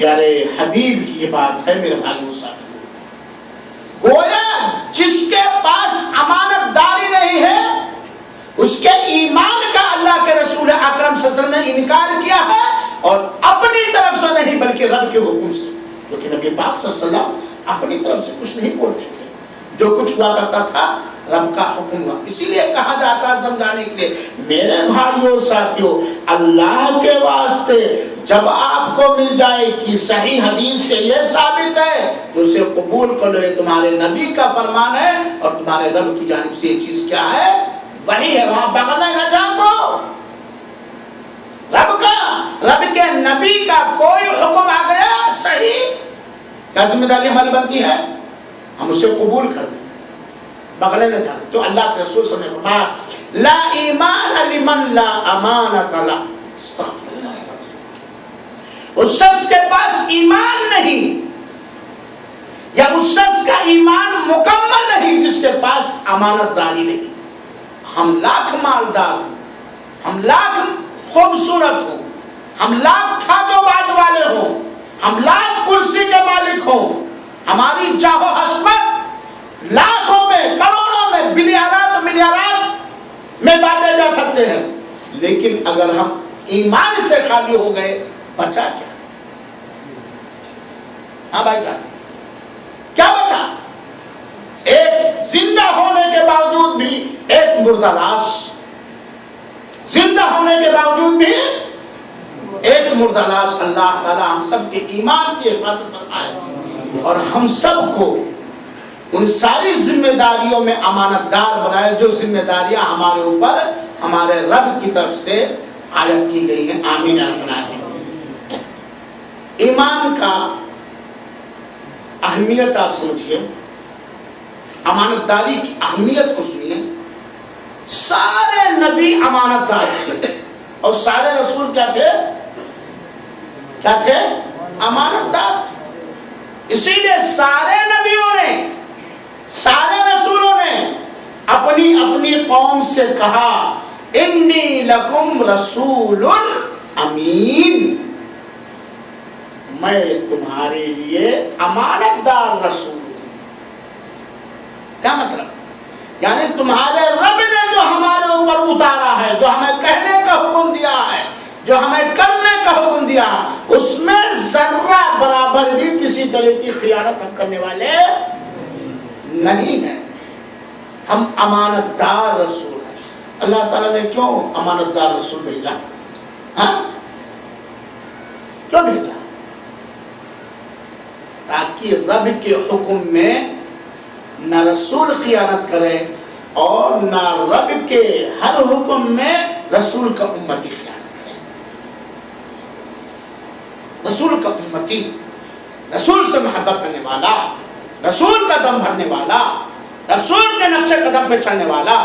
پیارے حبیب کی یہ بات ہے میرے بھائیوں ساتھیوں. گویا جس کے پاس امانت داری نہیں ہے اس کے ایمان کا اللہ کے رسول اکرم صلی اللہ علیہ وسلم نے انکار کیا ہے، اور اپنی طرف سے نہیں بلکہ رب کے حکم سے. کیونکہ نبی پاک صلی اللہ علیہ وسلم اپنی طرف سے کچھ نہیں بولتے تھے، جو کچھ ہوا کرتا تھا رب کا حکم ہوا. اسی لیے کہا جاتا ہے سمجھانے کے لیے میرے بھائیوں ساتھیوں، اللہ کے واسطے جب آپ کو مل جائے کہ صحیح حدیث سے یہ ثابت ہے تو اسے قبول کر لو، یہ تمہارے نبی کا فرمان ہے اور تمہارے رب کی جانب سے یہ چیز کیا ہے؟ وہی ہے. وہاں بغل نہ جاؤ، رب کے نبی کا کوئی حکم آ گیا صحیح، کیا ذمہ داری ہماری بنتی ہے؟ ہم اسے قبول کر دیں، بغلے نہ جانے. تو اللہ کے رسول صلی اللہ علیہ وسلم نے فرمایا لا ایمان لمن لا امانت له. اس شخص کے پاس ایمان نہیں یا اس شخص کا ایمان مکمل نہیں جس کے پاس امانت داری نہیں. ہم لاکھ مالدار ہوں، ہم لاکھ خوبصورت ہوں، ہم لاکھ تھاجوباد والے ہوں، ہم لاکھ کرسی کے مالک ہوں، ہماری جاہ و حشمت لاکھوں میں، کروڑوں میں، ملیارات میں بانٹے جا سکتے ہیں، لیکن اگر ہم ایمان سے خالی ہو گئے بچا کیا؟ ہاں بھائی جان، کیا بچا؟ ایک زندہ ہونے کے باوجود بھی ایک مردہ لاش، زندہ ہونے کے باوجود بھی ایک مردہ لاش. اللہ تعالی ہم سب کے ایمان کی حفاظت فرمائے اور ہم سب کو ان ساری ذمہ داریوں میں امانت دار بنائے جو ذمہ داریاں ہمارے اوپر ہمارے رب کی طرف سے عائد کی گئی ہیں. آمین یا رب العالمین. ایمان کا اہمیت آپ سمجھیے، امانت داری کی اہمیت کو سنیے. سارے نبی امانت دار تھے اور سارے رسول کیا تھے؟ کیا تھے؟ امانت دار تھے. اسی لیے سارے نبیوں نے، سارے رسولوں نے اپنی اپنی قوم سے کہا انی لکم رسول امین، میں تمہارے لیے امانت دار رسول ہوں. کیا مطلب؟ یعنی تمہارے رب نے جو ہمارے اوپر اتارا ہے، جو ہمیں کہنے کا حکم دیا ہے، جو ہمیں کرنے کا حکم دیا، اس میں ذرہ برابر بھی کسی طرح کی خیانت ہم کرنے والے نہیں ہیں. ہم امانت دار رسول ہیں. اللہ تعالیٰ نے کیوں امانت دار رسول بھیجا؟ ہاں کیوں بھیجا؟ تاکہ رب کے حکم میں نہ رسول خیانت کرے اور نہ رب کے ہر حکم میں رسول کا امتی خیانت کرے. رسول کا امتی، رسول سے محبت کرنے والا، رسول کا دم بھرنے والا، رسول کے نقش قدم پہ چلنے والا،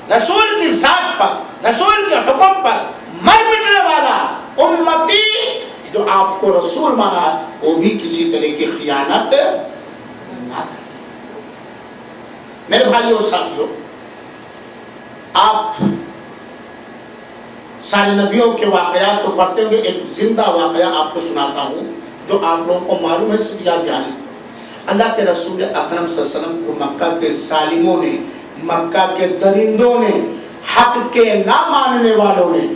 رسول کی ذات پر، رسول کے حکم پر مر مٹنے والا امتی جو آپ کو رسول مانا وہ بھی کسی طرح کی خیانت نہ کرے. میرے بھائیو ساتھیو، آپ سارے نبیوں کے واقعات کو پڑھتے ہوئے ایک زندہ واقعہ آپ کو سناتا ہوں جو آپ لوگوں کو معلوم ہے، صرف یاد دہانی. اللہ کے رسول اکرم صلی اللہ علیہ وسلم کو مکہ کے ظالموں نے، مکہ کے درندوں نے، حق کے نہ ماننے والوں نے،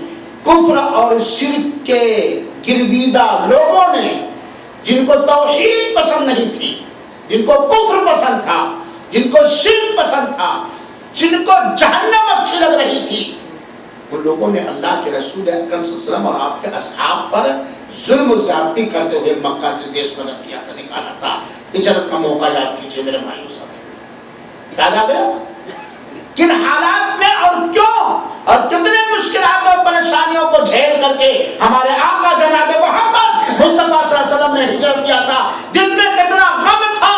کفر اور شرک کے گرویدہ لوگوں نے، جن کو توحید پسند نہیں تھی، جن کو کفر پسند تھا، جن کو شرک پسند تھا، جن کو جہنم اچھی لگ رہی تھی، ان لوگوں نے اللہ کے رسول اکرم صلی اللہ علیہ وسلم اور آپ کے اصحاب پر ظلم و زیادتی کرتے ہوئے مکہ سے دیش بدر کیا تھا، نکالا تھا. ہجرت کا موقع یاد کیجئے میرے بھائیوں صاحب، یاد آ گیا کن حالات میں اور کیوں اور کتنے مشکلات اور پریشانیوں کو جھیل کر کے ہمارے آقا جناب محمد مصطفیٰ صلی اللہ علیہ وسلم نے ہجرت کیا تھا. دل میں کتنا غم تھا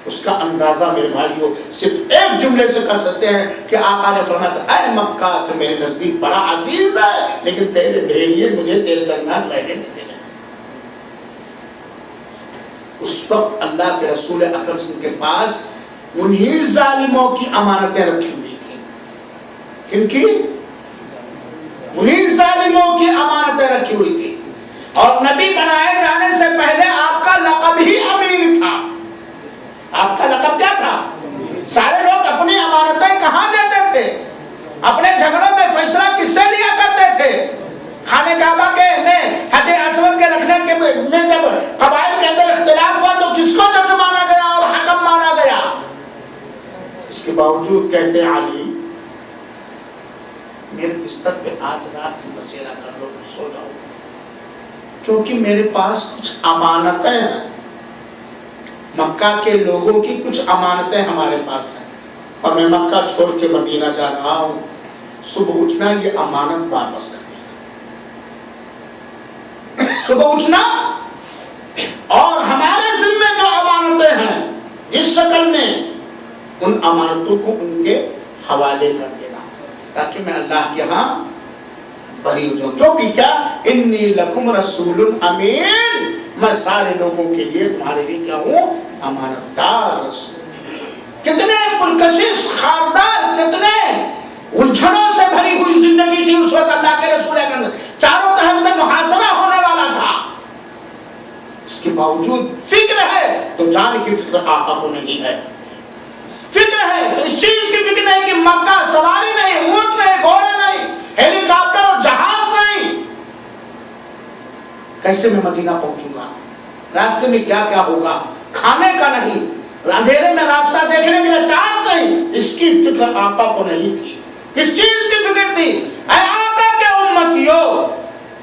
اس کا اندازہ میرے بھائیوں صرف ایک جملے سے کر سکتے ہیں کہ آقا نے فرمایا تھا اے مکہ تو میرے نزدیک بڑا عزیز ہے لیکن تیرے بھیڑیے مجھے تیرے درمیان رہنے نہیں دینا. اس وقت اللہ کے رسول اکرم صلی اللہ علیہ وسلم کے پاس انہی ظالموں کی امانتیں رکھی ہوئی تھی. کن کی؟ انہی ظالموں کی امانتیں رکھی ہوئی تھی. اور نبی بنائے جانے سے پہلے باوجود کہتے ہیں علی میرے بستر پہ آج رات کی بسیرا کر لو، سو جاؤ، کیونکہ میرے پاس کچھ امانتیں ہیں، مکہ کے لوگوں کی کچھ امانتیں ہمارے پاس ہیں، اور میں مکہ چھوڑ کے مدینہ جا رہا ہوں، صبح اٹھنا یہ امانت واپس کر دینا، صبح اٹھنا اور ہمارے ذمہ جو امانتیں ہیں جس شکل میں ان امانتوں کو ان کے حوالے کر دینا، تاکہ میں اللہ کے ہاں بری ہو جاؤں، کیونکہ کیا انی لکم رسول امین، میں سارے لوگوں کے لیے تمہارے لیے کیا ہوں، امانت دار رسول۔ کتنے پرکشش خاردار، کتنے الجھنوں سے بھری ہوئی زندگی تھی اس وقت اللہ کے رسول اکرم، چاروں طرف سے محاصرہ ہونے والا تھا، اس کے باوجود فکر ہے تو جان کی فکر آقا کو نہیں ہے، فکر ہے تو اس چیز کی فکر نہیں کہ مکہ سواری نہیں، اونٹ نہیں، گھوڑے نہیں، ہیلی کاپٹر اور جہاز نہیں، کیسے میں مدینہ پہنچوں گا، راستے میں کیا کیا ہوگا، کھانے کا نہیں، اندھیرے میں راستہ دیکھنے کے لیے ٹارچ نہیں، اس کی فکر آقا کو نہیں تھی، اس چیز کی فکر تھی اے آقا کے امتیوں،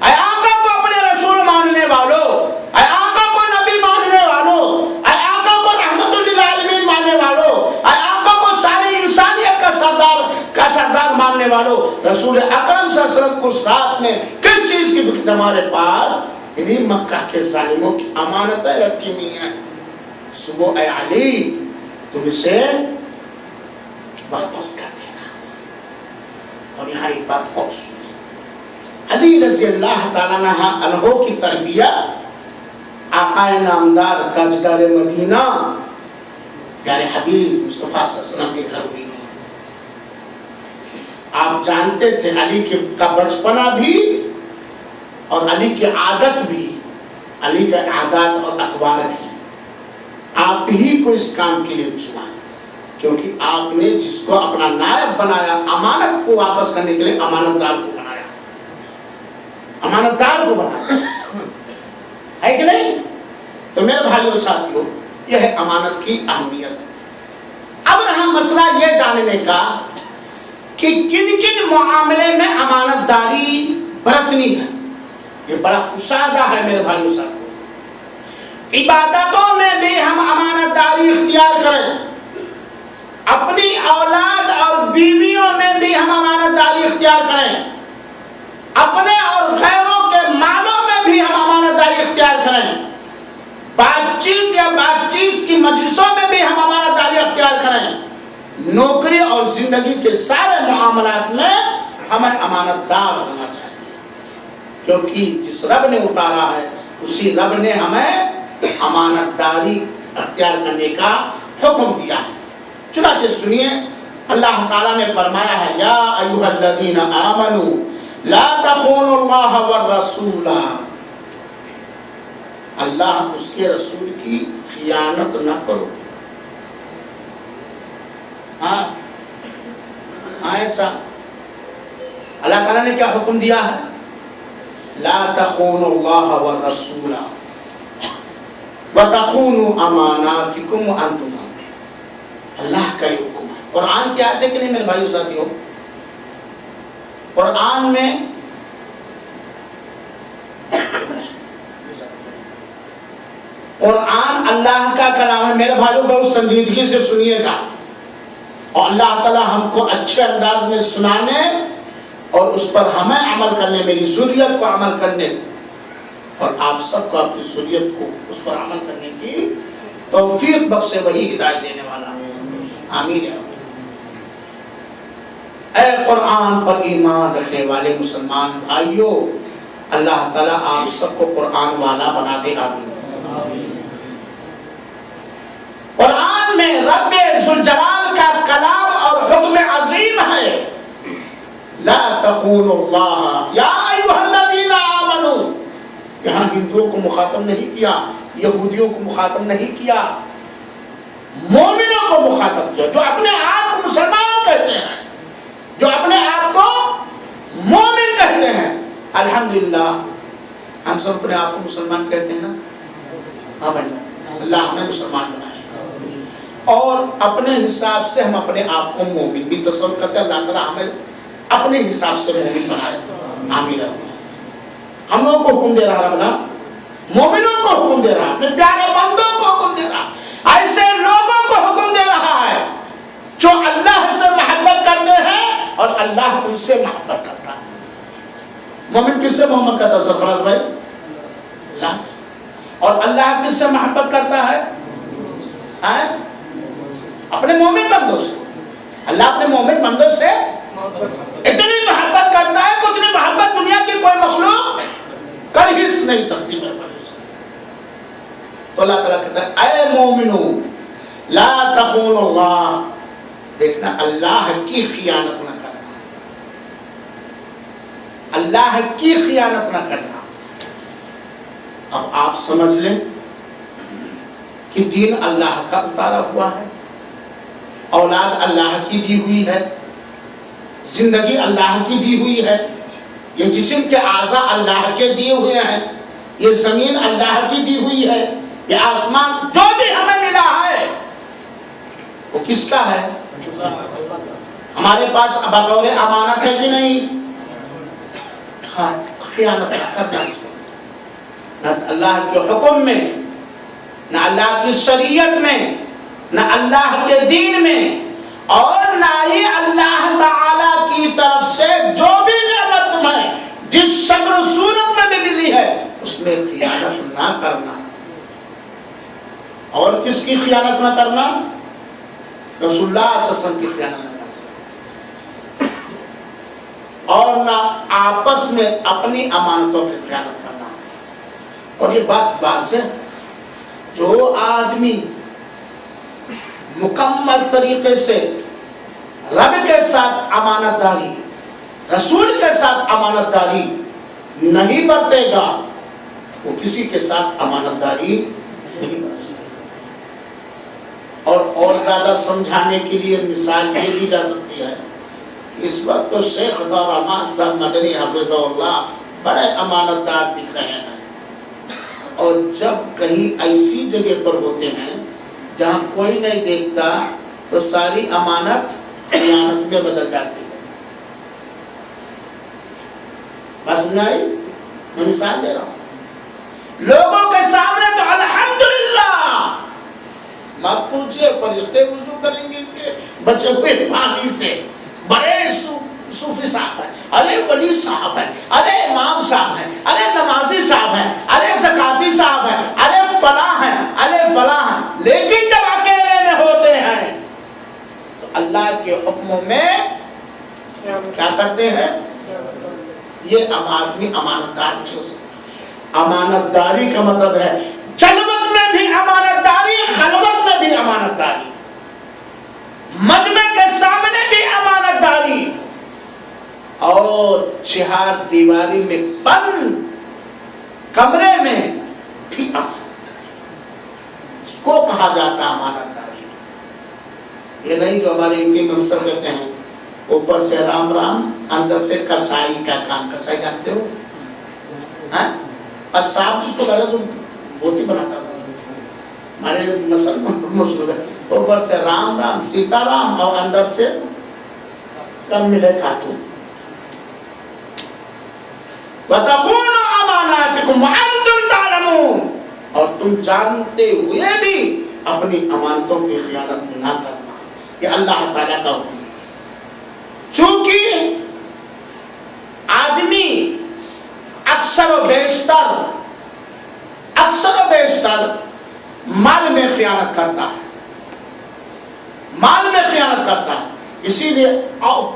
اے آقا کو اپنے رسول ماننے والوں، اے آقا کو نبی ماننے والوں، اے آقا کو رحمت للعالمین ماننے والوں، اے آقا کو ساری انسانیت کا سردار ماننے والوں، رسول اکرم صلی اللہ علیہ وسلم کو اس رات میں کس چیز کی فکر ہمارے پاس، انہیں مکہ کے ظالموں کی امانتیں رکھی ہوئی ہیں، صبح اے علی تم اسے واپس کر دینا۔ اور یہاں ایک بات اور سنیں، علی رضی اللہ تعالیٰ عنہ کی تربیت آقا نامدار تاجدار مدینہ پیارے حبیب مصطفیٰ صلی اللہ علیہ وسلم کے گھر ہوئی تھی۔ آپ جانتے تھے علی کا بچپنا بھی اور علی کی عادت بھی، علی کا عادات اور اخبار بھی آپ ہی کو اس کام کے لیے چنا، کیونکہ آپ نے جس کو اپنا نائب بنایا، امانت کو واپس کرنے کے لیے امانت دار کو بنایا، امانت دار کو بنایا ہے کہ نہیں؟ تو میرے بھائیوں ساتھیوں، یہ ہے امانت کی اہمیت۔ اب رہا مسئلہ یہ جاننے کا کہ کن کن معاملے میں امانت داری برتنی ہے، یہ بڑا کشادہ ہے میرے بھائیوں ساتھیوں۔ عبادتوں میں بھی ہم امانت داری اختیار کریں، اپنی اولاد اور بیویوں میں بھی ہم امانت داری اختیار کریں، اپنے اور غیروں کے مالوں میں بھی ہم امانت داری اختیار کریں، بات چیت یا بات چیت کی مجلسوں میں بھی ہم امانت داری اختیار کریں، نوکری اور زندگی کے سارے معاملات میں ہمیں امانت دار ہونا چاہیے، کیونکہ جس رب نے اتارا ہے اسی رب نے ہمیں امانت داری اختیار کرنے کا حکم دیا ہے۔ چنانچہ سنیے اللہ تعالیٰ نے فرمایا ہے یا ایھا الذین آمنوا لا تخونوا اللہ والرسول، اللہ اس کے رسول کی خیانت نہ کرو۔ ہاں ایسا اللہ تعالیٰ نے کیا حکم دیا ہے، لا تخونوا اللہ والرسول وَتَخُونُوا أَمَانَاتِكُمْ وَأَنْتُمْ اللہ کا یہ حکم ہے۔ قرآن کی آیت ہے کہ نہیں میرے بھائیو ساتھیو؟ قرآن میں قرآن اللہ کا کلام ہے میرے بھائیو، بہت سنجیدگی سے سنیے گا، اور اللہ تعالی ہم کو اچھے انداز میں سنانے اور اس پر ہمیں عمل کرنے، میری ذریت کو عمل کرنے اور آپ سب کو اپنی ذریت کو اس پر عمل کرنے کی توفیق بخشے، وہی ہدایت دینے والا ہے، آمین۔ اے قرآن پر ایمان رکھنے والے مسلمان بھائیو، اللہ تعالیٰ آپ سب کو قرآن والا بنا دے، آمین۔ قرآن میں رب ذوالجلال کا کلام اور حکم عظیم ہے، لا تخونوا اللہ یا ایھا الذین آمنوا، یہاں ہندوؤں کو مخاطب نہیں کیا، یہودیوں کو مخاطب نہیں کیا، مومنوں کو مخاطب کیا، جو اپنے آپ کو مسلمان کہتے ہیں، جو اپنے آپ کو مومن کہتے ہیں۔ الحمدللہ ہم سب اپنے آپ کو مسلمان کہتے ہیں نا، ہاں بھائی، اللہ ہمیں مسلمان بنائے۔ اور اپنے حساب سے ہم اپنے آپ کو مومن بھی تصور کرتے ہیں. اللہ تعالیٰ ہمیں اپنے حساب سے مومن بنائے. آمین. ہم لوگوں کو حکم دے رہا رب نا, مومنوں کو حکم دے رہا, اپنے پیارے بندوں کو حکم دے رہا, ایسے لوگوں کو حکم دے رہا ہے جو اللہ سے محبت کرتے ہیں اور اللہ ان سے محبت کرتا ہے. مومن کس سے محبت کرتا ہے سرفراز بھائی؟ اللہ سے. اور اللہ کس سے محبت کرتا ہے؟ اپنے مومن بندوں سے. اللہ اپنے مومن بندوں سے اتنی محبت کرتا ہے کہ اتنی محبت دنیا کی کوئی مخلوق کر ہی نہیں سکتی میرے بندوں سے. تو اللہ تعالیٰ کہتا ہے اے مومنو لا تخونوا اللہ, دیکھنا اللہ کی خیانت نہ کرنا, اللہ کی خیانت نہ کرنا. اب آپ سمجھ لیں کہ دین اللہ کا اتارا ہوا ہے, اولاد اللہ کی دی ہوئی ہے, زندگی اللہ کی دی ہوئی ہے, یہ جسم کے اعضاء اللہ کے دیے ہوئے ہیں, یہ زمین اللہ کی دی ہوئی ہے, یہ آسمان جو بھی ہمیں ملا ہے وہ کس کا ہے؟ ہمارے پاس بطور امانت ہے کہ نہیں؟ خیانت کرنا اس میں نہ اللہ کے حکم میں, نہ اللہ کی شریعت میں, نہ اللہ کے دین میں, اور نہ ہی اللہ تعالی کی طرف سے جو بھی نعمت تمہیں جس شکل و صورت میں بھی ملی ہے اس میں خیانت نہ کرنا. اور کس کی خیانت نہ کرنا؟ رسول اللہ صلی اللہ علیہ وسلم کی خیانت نہ کرنا, اور نہ آپس میں اپنی امانتوں کی خیانت کرنا. اور یہ بات واضح, جو آدمی مکمل طریقے سے رب کے ساتھ امانت داری, رسول کے ساتھ امانت داری نہیں برتے گا وہ کسی کے ساتھ امانت داری نہیں برت سکتا. اور زیادہ سمجھانے کے لیے مثال یہ دی جا سکتی ہے, اس وقت تو شیخ دور احمد صاحب مدنی حفظہ اللہ بڑے امانت دار دکھ رہے ہیں, اور جب کہیں ایسی جگہ پر ہوتے ہیں جہاں کوئی نہیں دیکھتا تو ساری امانت خیانت میں بدل جاتی ہے. بس نہیں, میں مثال دے رہا ہوں. لوگوں کے سامنے تو الحمدللہ مت پوچھئے, فرشتے وضو کریں گے ان کے بچے ہوئے پانی سے, بڑے صوفی صاحب ہیں, ارے ولی صاحب ہیں, ارے امام صاحب ہیں, ارے نمازی صاحب ہیں, ارے زکاتی صاحب ہیں, ارے فلاں ہیں, ارے فلاں ہیں. لیکن جب اکیلے میں ہوتے ہیں تو اللہ کے حکموں میں کیا کرتے ہیں؟ یہ آدمی امانت دار نہیں ہو سکتا. امانت داری کا مطلب ہے جلوت میں بھی امانت داری, خلوت میں بھی امانت داری, مجمع کے سامنے بھی امانت داری, اور چہار دیواری میں بند کمرے میں بھی امانت داری. اس کو کہا جاتا امانت داری. یہ نہیں جو ہمارے یو پی میں مسلم کہتے ہیں اوپر سے رام رام اندر سے کسائی کا کام. کسائی جانتے ہو؟ صاحب جس کو غلط بوتی بناتا تھا ہمارے مسلم ہے, اوپر سے رام رام سیتا رام اور اندر سے کم ملے کاتون. وَتَخُونُوا أَمَانَاتِكُمْ وَأَنْتُمْ تَعْلَمُونَ, اور تم جانتے ہوئے بھی اپنی امانتوں کی خیانت نہ کرنا. یہ اللہ تعالیٰ کا حکم ہے. چونکہ آدمی اکثر و بیشتر مال میں خیانت کرتا ہے, مال میں خیانت کرتا ہے. اسی لیے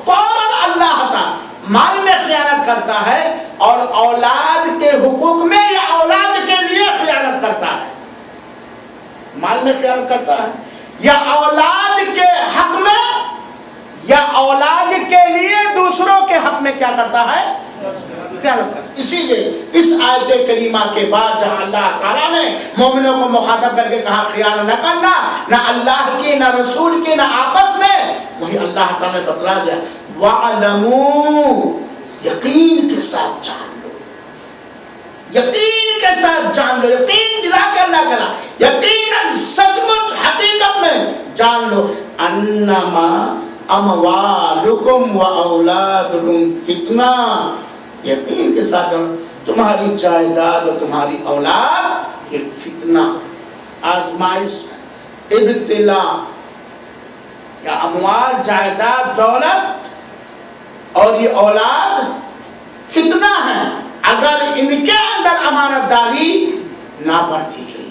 فوراً اللہ تعالیٰ مال میں خیانت کرتا ہے, اور اولاد کے حقوق میں یا اولاد کے لیے خیانت کرتا ہے. مال میں خیانت کرتا ہے یا اولاد کے حق میں, یا اولاد کے لیے دوسروں کے حق میں کیا کرتا ہے؟ خیانت کرتا. اسی لیے اس آیت کریمہ کے بعد جہاں اللہ تعالیٰ نے مومنوں کو مخاطب کر کے کہا خیانت نہ کرنا, نہ اللہ کی, نہ رسول کی, نہ آپس میں, وہی اللہ تعالیٰ نے بتلا دیا وَعْلَمُوا, یقین کے ساتھ جان لو, یقین کے ساتھ جان لو, یقین دلا کے اللہ کرا, یقیناً سچ مچ حقیقت میں جان لو انما اموالکم و اولادکم فتنہ، یقین کے ساتھ تمہاری جائیداد اور تمہاری اولاد یہ فتنہ، آزمائش، ابتلا، یا اموال، جائیداد، دولت اور یہ اولاد فتنہ ہے اگر ان کے اندر امانت داری نہ برتی گئی۔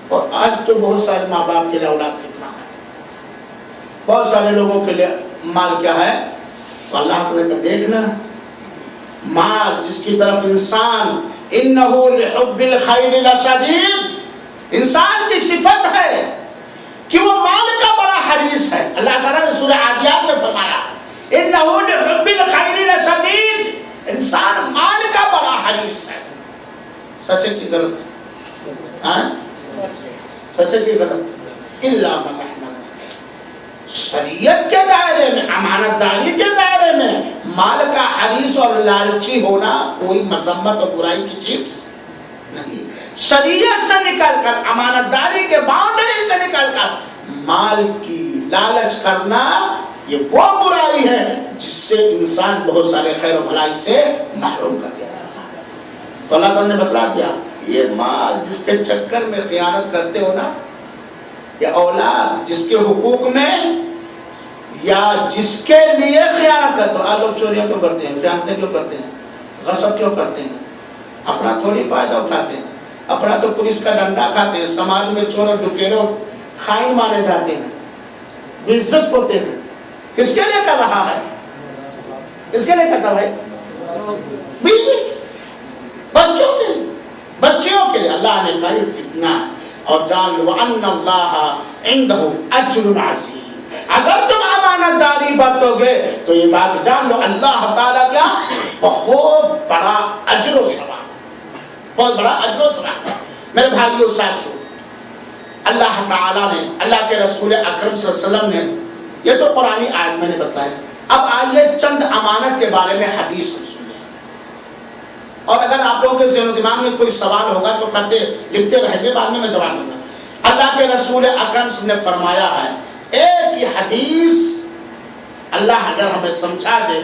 اور آج تو بہت سارے ماں باپ کے لیے اولاد فتنہ ہے، بہت سارے لوگوں کے لیے مال کیا ہے، تو اللہ تعالیٰ کا دیکھنا مال جس کی طرف انسان انہو لحب الخیر لشدید، انسان کی صفت ہے کہ وہ مال کا بڑا حریص ہے۔ اللہ تعالیٰ نے سورہ عادیات میں فرمایا انہو لحب الخیر لشدید، انسان مال کا بڑا حریص ہے۔ سچ ہے کہ غلط؟ سچ ہے کہ غلط؟ الا من رحم اللہ، شریعت کے دائرے میں، امانت داری کے دائرے میں مال کا حریص اور لالچی ہونا کوئی مذمت اور برائی کی چیز نہیں۔ شریعت سے نکل کر، امانت داری کے باؤنڈری سے نکل کر مال کی لالچ کرنا یہ وہ برائی ہے جس سے انسان بہت سارے خیر و بھلائی سے محروم کر دیا۔ تو اللہ تعالیٰ نے بتلا دیا یہ مال جس کے چکر میں خیانت کرتے ہو نا، یا اولاد جس کے حقوق میں یا جس کے لیے خیانت کرتے ہو۔ آپ لوگ چوریاں کیوں کرتے ہیں، خیانتیں کیوں کرتے ہیں، غصب کیوں کرتے ہیں؟ اپنا تھوڑی فائدہ اٹھاتے ہیں، اپنا تو پولیس کا ڈنڈا کھاتے ہیں، سماج میں چور اور ڈکیروں خائن مانے جاتے ہیں، بے عزت ہوتے ہیں۔ کس کے لیے کر رہا ہے؟ کس کے لیے کرتا بھائی؟ بیوی، بچوں کے لیے، بچیوں کے لیے۔ اللہ نے کہا یہ فتنہ ہے، اور جان لو ان اللہ عنده اجر عظیم، اگر تم امانت داری برتو گے تو یہ بات جان لو اللہ تعالیٰ کیا بہت بڑا اجر و ثواب، بہت بڑا اجر و ثواب۔ میرے بھائیو ساتھیو، اللہ تعالیٰ نے، اللہ کے رسول اکرم صلی اللہ علیہ وسلم نے، یہ تو قرآنی آیت میں نے بتایا۔ اب آئیے چند امانت کے بارے میں حدیث ہم سنیں، اور اگر آپ لوگوں کے ذہن و دماغ میں کوئی سوال ہوگا تو کرتے لکھتے رہیں گے، بعد میں جواب دوں گا۔ اللہ کے رسول اکرم صلی اللہ علیہ وسلم نے فرمایا ہے، ایک ہی حدیث اللہ اگر ہمیں سمجھا دے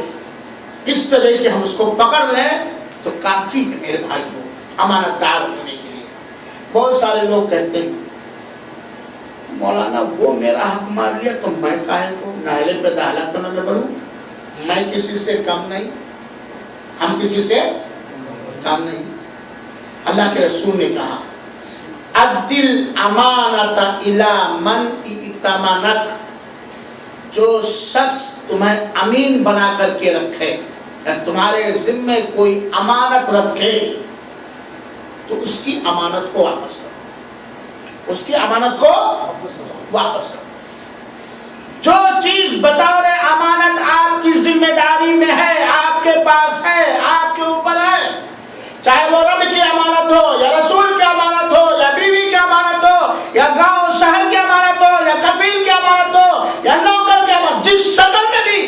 اس طرح کہ ہم اس کو پکڑ لیں تو کافی ہے میرے بھائیوں امانت دار ہونے کے لیے۔ بہت سارے لوگ کہتے ہیں مولانا وہ میرا حق مار لیا تو میں کاہے کو ناہلے پہ دہلا تو نہ بڑھوں، میں کسی سے کم نہیں، ہم کسی سے کام نہیں۔ اللہ کے رسول نے کہا عدل امانت الی من ائتمنک، جو شخص تمہیں امین بنا کر کے رکھے، تمہارے ذمے کوئی امانت رکھے تو اس کی امانت کو واپس کرو، اس کی امانت کو واپس کرو۔ جو چیز بطور امانت آپ کی ذمہ داری میں ہے، آپ کے پاس ہے، آپ کے اوپر ہے، چاہے وہ رب کی امانت ہو یا رسول کی امانت ہو یا بیوی کی امانت ہو یا گاؤں شہر کی امانت ہو یا کفیل کی امانت ہو یا نوکر کی امانت، جس شکل میں بھی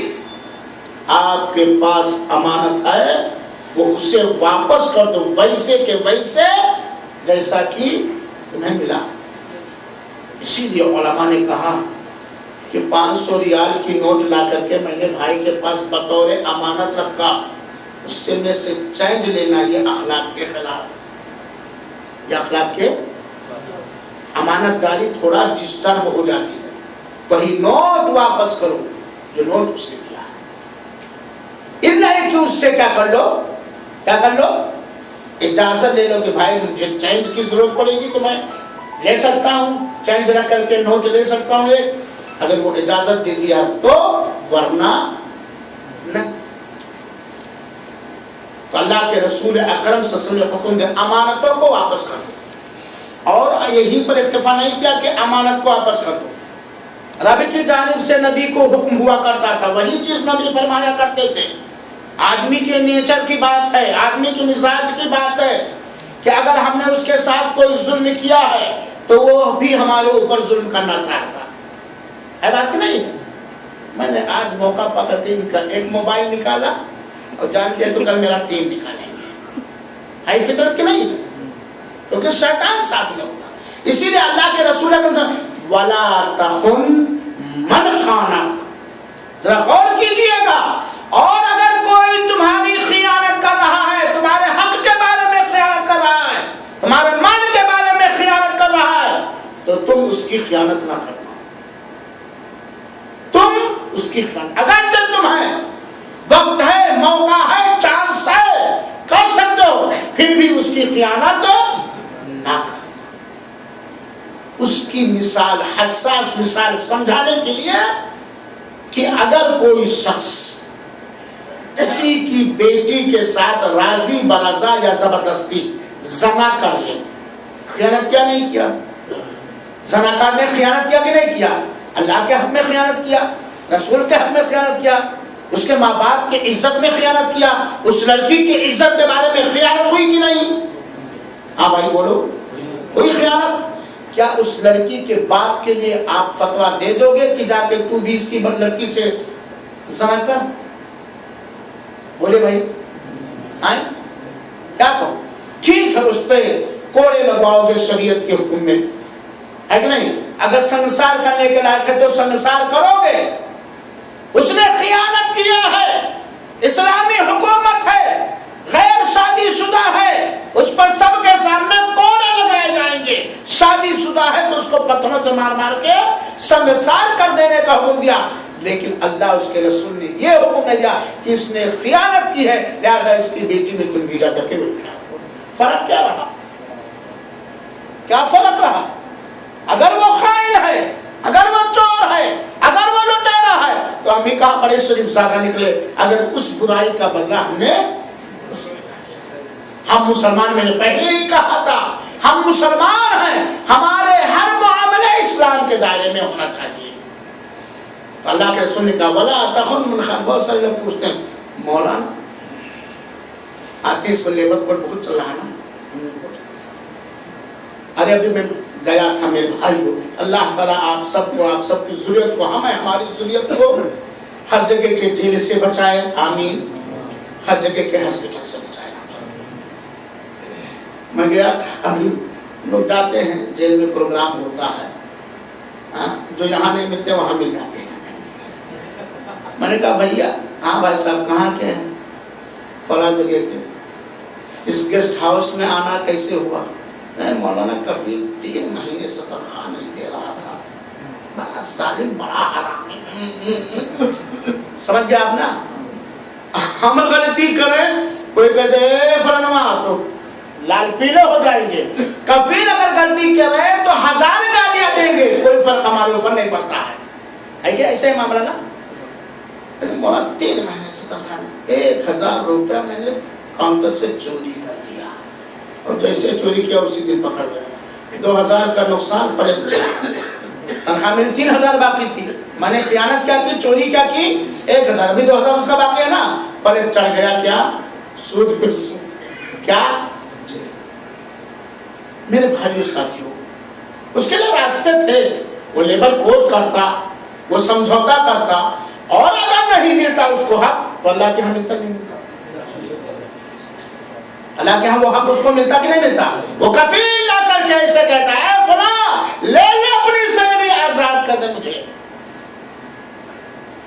آپ کے پاس امانت ہے وہ اسے واپس کر دو، ویسے کے ویسے جیسا کہ تمہیں ملا۔ اسی لیے علماء نے کہا کہ 500 ریال کی نوٹ لا کر کے میں نے بھائی کے پاس بطور امانت رکھا، اس سے میں سے چینج لینا یہ اخلاق کے خلاف ہے، یہ اخلاق کے، امانت داری تھوڑا ڈسٹرب ہو جاتی ہے۔ وہی نوٹ واپس کرو جو نوٹ اس نے کیا ہے، ان نہیں کہ اس سے کیا کر لو، کیا کر لو، اجازت لے لو کہ بھائی مجھے چینج کی ضرورت پڑے گی تو میں لے سکتا ہوں، چینج رکھ کر کے نوٹ لے سکتا ہوں ایک، اگر وہ اجازت دے دیا تو، ورنہ نہیں۔ تو اللہ کے رسول اکرم صلی اللہ علیہ وسلم نے حکم دیا امانتوں کو واپس کر دو، اور یہی پر اکتفا نہیں کیا کہ امانت کو واپس کر دو، رب کی جانب سے نبی کو حکم ہوا کرتا تھا، وہی چیز نبی فرمایا کرتے تھے۔ آدمی کے نیچر کی بات ہے، آدمی کے مزاج کی بات ہے کہ اگر ہم نے اس کے ساتھ کوئی ظلم کیا ہے تو وہ بھی ہمارے اوپر ظلم کرنا چاہتا ہے بات نہیں۔ میں نے آج موقع پا کر کے ایک موبائل نکالا اور جان لیا تو کل میرا 3 نکالیں گے، ہے فطرت کے نہیں، کیونکہ شیطان ساتھ میں ہوگا۔ اسی لیے اللہ کے رسول ولا تخن من خانک. ذرا غور کیجیے گا. اور اگر کوئی تمہاری خیانت کر رہا ہے, تمہارے حق کے بارے میں خیانت کر رہا ہے, تمہارے مال کے بارے میں خیانت کر رہا ہے, تو تم اس کی خیانت نہ کرنا. تم اس کی خیانت, اگرچہ تمہیں وقت ہے, موقع ہے, چانس ہے, کر سکتے ہو, پھر بھی اس کی خیانت نہ کرنا. اس کی مثال, حساس مثال سمجھانے کے لیے کہ اگر کوئی شخص کسی کی بیٹی کے ساتھ راضی برضا یا زبردستی زنا کر لے, خیانت کیا نہیں کیا؟ زناکار نے خیانت کیا کہ نہیں کیا؟ اللہ کے حق میں خیانت کیا, رسول کے حق میں خیانت کیا, اس کے ماں باپ کی عزت میں خیانت کیا, اس لڑکی کی عزت کے بارے میں خیانت ہوئی کہ نہیں؟ ہاں بھائی بولو, کوئی خیانت؟ کیا اس لڑکی کے باپ کے لیے آپ فتویٰ دے دو گے کہ جا کے تو بھی اس کی لڑکی سے زنا کر؟ بولے بھائی آئیں کیا کہو؟ ٹھیک ہے, اس پہ کوڑے لگواؤ گے شریعت کے حکم میں, ہے کہ نہیں؟ اگر سنسار کرنے کے لائق ہے تو سنسار کرو گے. اس نے خیانت کیا ہے, اسلامی حکومت ہے, غیر شادی شدہ ہے, اس پر سب کے سامنے کوڑے لگائے جائیں گے. شادی شدہ ہے تو اس کو پتھروں سے مار مار کے سنسار کر دینے کا حکم دیا. لیکن اللہ اس کے رسول نے یہ حکم نہیں دیا کہ اس نے خیانت کی ہے لہذا اس کی بیٹی میں تم بھی جا کر کے فرق کیا رہا؟ کیا فرق رہا؟ اگر وہ خائن ہے, اگر وہ چور ہے, اگر وہ لٹیرا ہے, تو ہم ہی کہاں بڑے شریف زادہ نکلے اگر اس برائی کا بدلہ ہم نے. ہم مسلمان, میں نے پہلے ہی کہا تھا, ہم مسلمان ہیں, ہمارے ہر معاملے اسلام کے دائرے میں ہونا چاہیے. اللہ کے رسول نے کہا ولا تخن من خان. بہت سارے لوگ پوچھتے ہیں مولانا آتی اس پر لیبر کوڈ بہت چل رہا ہے نا. ارے ابھی میں گیا تھا میرے بھائی کو, اللہ تعالیٰ آپ سب کو, آپ سب کی ضرورت کو, ہمیں ہماری ضرورت کو ہر جگہ کے جیل سے بچائے, آمین. ہر جگہ کے ہاسپٹل سے بچائے. میں گیا تھا, ابھی لوگ جاتے ہیں جیل میں پروگرام ہوتا ہے, جو یہاں نہیں ملتے وہاں مل جاتے ہیں. میں نے کہا بھیا, ہاں بھائی صاحب کہاں کے ہیں؟ فلاں جگہ کے. اس گیسٹ ہاؤس میں آنا کیسے ہوا؟ میں مولانا کفیل 3 مہینے سے تنخواہ نہیں دے رہا تھا, بڑا ظالم, بڑا حرام. سمجھ گیا آپ نا؟ ہم غلطی کریں, کوئی کہتے فلاں تو لال پیلے ہو جائیں گے. کفیل اگر غلطی کرے تو 1000 گالیاں دیں گے, کوئی فرق ہمارے اوپر نہیں پڑتا ہے. ایسے ہی معاملہ نا. 3 مہینے سے تنخواہ 1000 روپیہ میں نے کاؤنٹر سے چوری کر لیا, اور جیسے چوری کیا اسی دن پکڑ گیا. 2000 کا نقصان پلس تنخواہ میری 3000 باقی تھی. میں نے خیانت کیا کی, چوری کیا کی, 1000, ابھی 2000 اس کا باقی ہے نا, پلس چڑھ گیا کیا, سود پر سود. کیا میرے بھائیو ساتھیوں, اس کے لیے راستے تھے. وہ لیبر کوڈ کرتا, وہ سمجھوتا کرتا, اور اگر نہیں ملتا اس کو حق, تو اللہ کے ہاں ملتا نہیں ملتا. اللہ کے ہاں وہ حق اس کو ملتا کہ نہیں ملتا؟ وہ کفیل لا کر کے ایسے کہتا ہے فلاں لے لے اپنی سیری, آزاد کر دے مجھے.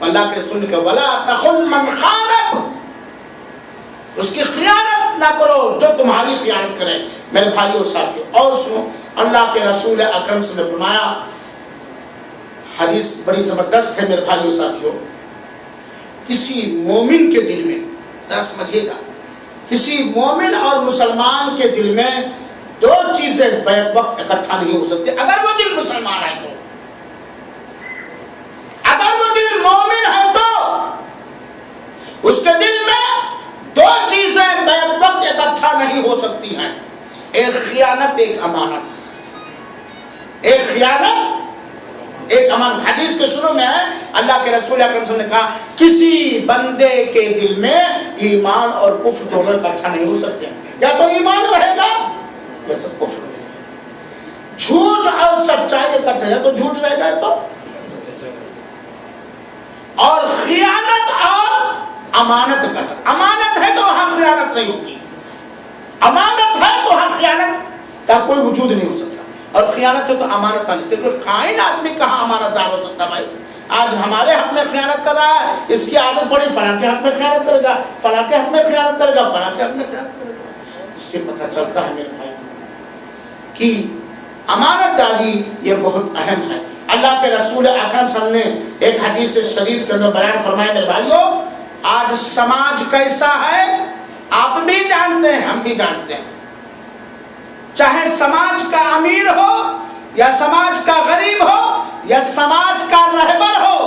اللہ کے رسول نے کہا ولا تخن من خانک, اس کی خیانت نہ کرو جو تمہاری خیانت کرے. میرے بھائیو ساتھیو, اور سنو, اللہ کے رسول اکرم صلی اللہ علیہ وسلم نے فرمایا, حدیث بڑی زبردست ہے میرے بھائیو ساتھیو, کسی مومن کے دل میں, ذرا سمجھیے گا, کسی مومن اور مسلمان کے دل میں 2 چیزیں بیک وقت اکٹھا نہیں ہو سکتی. اگر وہ دل مسلمان ہے تو, اگر وہ دل مومن ہے تو اس کے دل میں 2 چیزیں بیک وقت اکٹھا نہیں ہو سکتی ہیں. ایک خیانت, ایک امانت. ایک خیانت, ایک امانت. حدیث کے شروع میں ہے اللہ کے رسول اکرم صلی اللہ علیہ وسلم نے کہا کسی بندے کے دل میں ایمان اور کفر دونوں اکٹھا نہیں ہو سکتے. یا تو ایمان رہے گا یا تو کفر رہے گا. جھوٹ اور سچائی اکٹھا ہے تو جھوٹ رہے گا, تو اور خیانت اور امانت اکٹھا. امانت ہے تو وہاں خیانت نہیں ہوگی, امانت ہے تو وہاں خیانت کا کوئی وجود نہیں ہو سکتا. اور خیانت تو امانت والی، کیونکہ خائن آدمی کہاں امانت دار ہو سکتا بھائی؟ آج ہمارے حق میں خیانت کر رہا ہے، اس کی عادت پڑی فلاں کے حق میں خیانت کرے گا، فلاں کے حق میں خیانت کرے گا، فلاں کے حق میں خیانت کرے گا۔ اس سے پتہ چلتا ہے میرے بھائی کہ امانت داری یہ بہت اہم ہے۔ اللہ کے رسول اکرم صلی اللہ علیہ وسلم نے ایک حدیث شریف کے اندر بیان فرمایا میرے بھائیوں، آج سماج کیسا ہے آپ بھی جانتے ہیں، ہم بھی جانتے ہیں، چاہے سماج کا امیر ہو یا سماج کا غریب ہو یا سماج کا رہبر ہو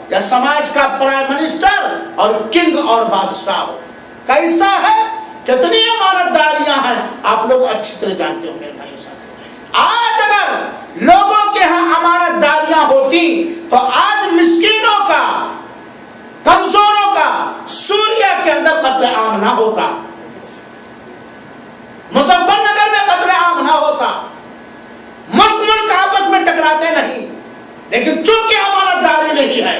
یا سماج کا پرائم منسٹر اور کنگ اور بادشاہ ہو، کیسا ہے، کتنی امانت داریاں ہیں آپ لوگ اچھی طرح جانتے ہوں میرے بھائیوں صاحب۔ آج اگر لوگوں کے ہاں امانت داریاں ہوتی تو آج مسکینوں کا، کمزوروں کا سوریا کے اندر قتل عام نہ ہوتا، مظفر نگر میں قتل عام نہ ہوتا، ملک آپس میں ٹکراتے نہیں، لیکن چونکہ امانت داری نہیں ہے،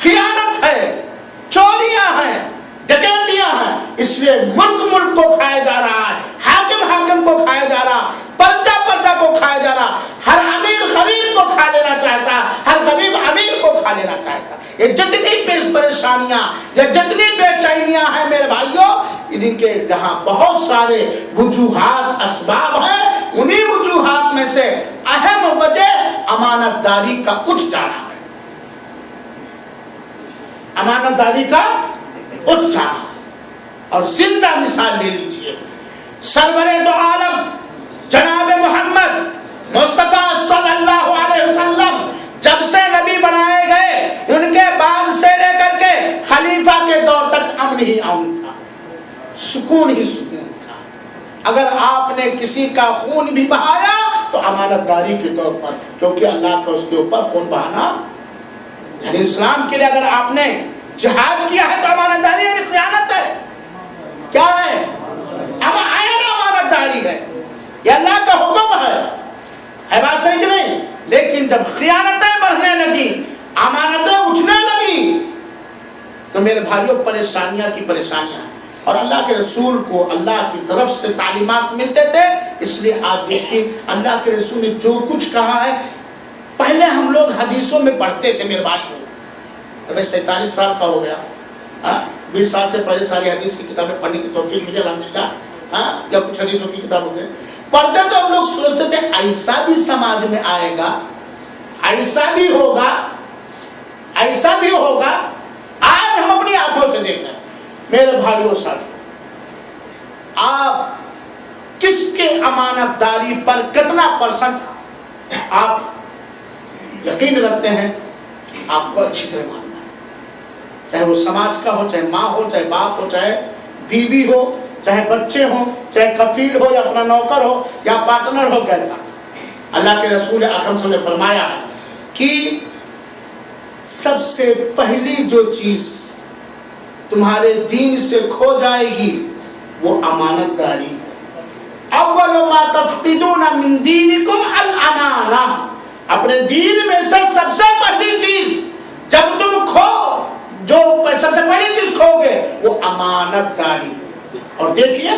خیانت ہے، چوریاں ہیں، ڈکیتیاں ہیں، اس لیے ملک کو کھایا جا رہا ہے، حاکم کو کھایا جا رہا، پرچہ کو کھایا جا رہا، ہر امیر غریب کو کھا لینا چاہتا، ہر غریب امیر کو کھا لینا چاہتا۔ یہ جتنی پریشانیاں یا جتنی بے چینیاں ہیں میرے بھائیوں، انہیں کے جہاں بہت سارے وجوہات اسباب ہیں، انہی وجوہات میں سے اہم وجہ امانت داری کا اٹھ جانا ہے، امانت داری کا اٹھ جانا۔ اور زندہ مثال لے لیجئے، سرور دو عالم جناب محمد مصطفیٰ صلی اللہ علیہ وسلم جب سے نبی بنائے گئے، ان کے بعد سے لے کر کے خلیفہ کے دور تک امن ہی امن تھا، سکون ہی سکون تھا۔ اگر آپ نے کسی کا خون بھی بہایا تو امانت داری کے طور پر، کیونکہ اللہ کا اس کے اوپر خون بہانا یعنی اسلام کے لیے اگر آپ نے جہاد کیا ہے تو امانت داری یعنی خیانت ہے، کیا ہے؟ امانت داری ہے، یہ اللہ کا حکم ہے بات صحیح کہ نہیں؟ لیکن جب خیانتیں بڑھنے لگی، امانتیں اٹھنے لگی تو میرے بھائیوں پریشانیاں کی پریشانیاں، اور اللہ کے رسول کو اللہ کی طرف سے تعلیمات ملتے تھے، اس لیے آپ دیکھیں اللہ کے رسول نے جو کچھ کہا ہے، پہلے ہم لوگ حدیثوں میں پڑھتے تھے میرے بھائیوں، 47 سال کا ہو گیا، 20 سال سے پہلے ساری حدیث کی کتابیں پڑھنے کی توفیق مجھے الحمدللہ، یا کچھ حدیثوں کی کتاب ہو گئے پڑھتے تو ہم لوگ سوچتے تھے ایسا بھی سماج میں آئے گا، ایسا بھی ہوگا، ایسا بھی ہوگا۔ آج ہم اپنی آنکھوں سے دیکھ رہے ہیں میرے بھائیوں صاحب، آپ کس کے امانت داری پر کتنا پرسنٹ آپ یقین رکھتے ہیں، آپ کو اچھی طرح ماننا ہے، چاہے وہ سماج کا ہو، چاہے ماں ہو، چاہے باپ ہو، چاہے بیوی ہو، چاہے بچے ہوں، چاہے کفیل ہو یا اپنا نوکر ہو یا پارٹنر ہو، کہتا اللہ کے رسول اکرم صلی اللہ علیہ وسلم نے فرمایا ہے کہ سب سے پہلی جو چیز تمہارے دین سے کھو جائے گی وہ امانت داری ہے۔ اول ما تفقدون من دینکم الامانہ، اپنے دین میں سے سب سے پہلی چیز جب تم جو سب سے پہلی چیز کھو گے وہ امانت داری۔ اور دیکھیے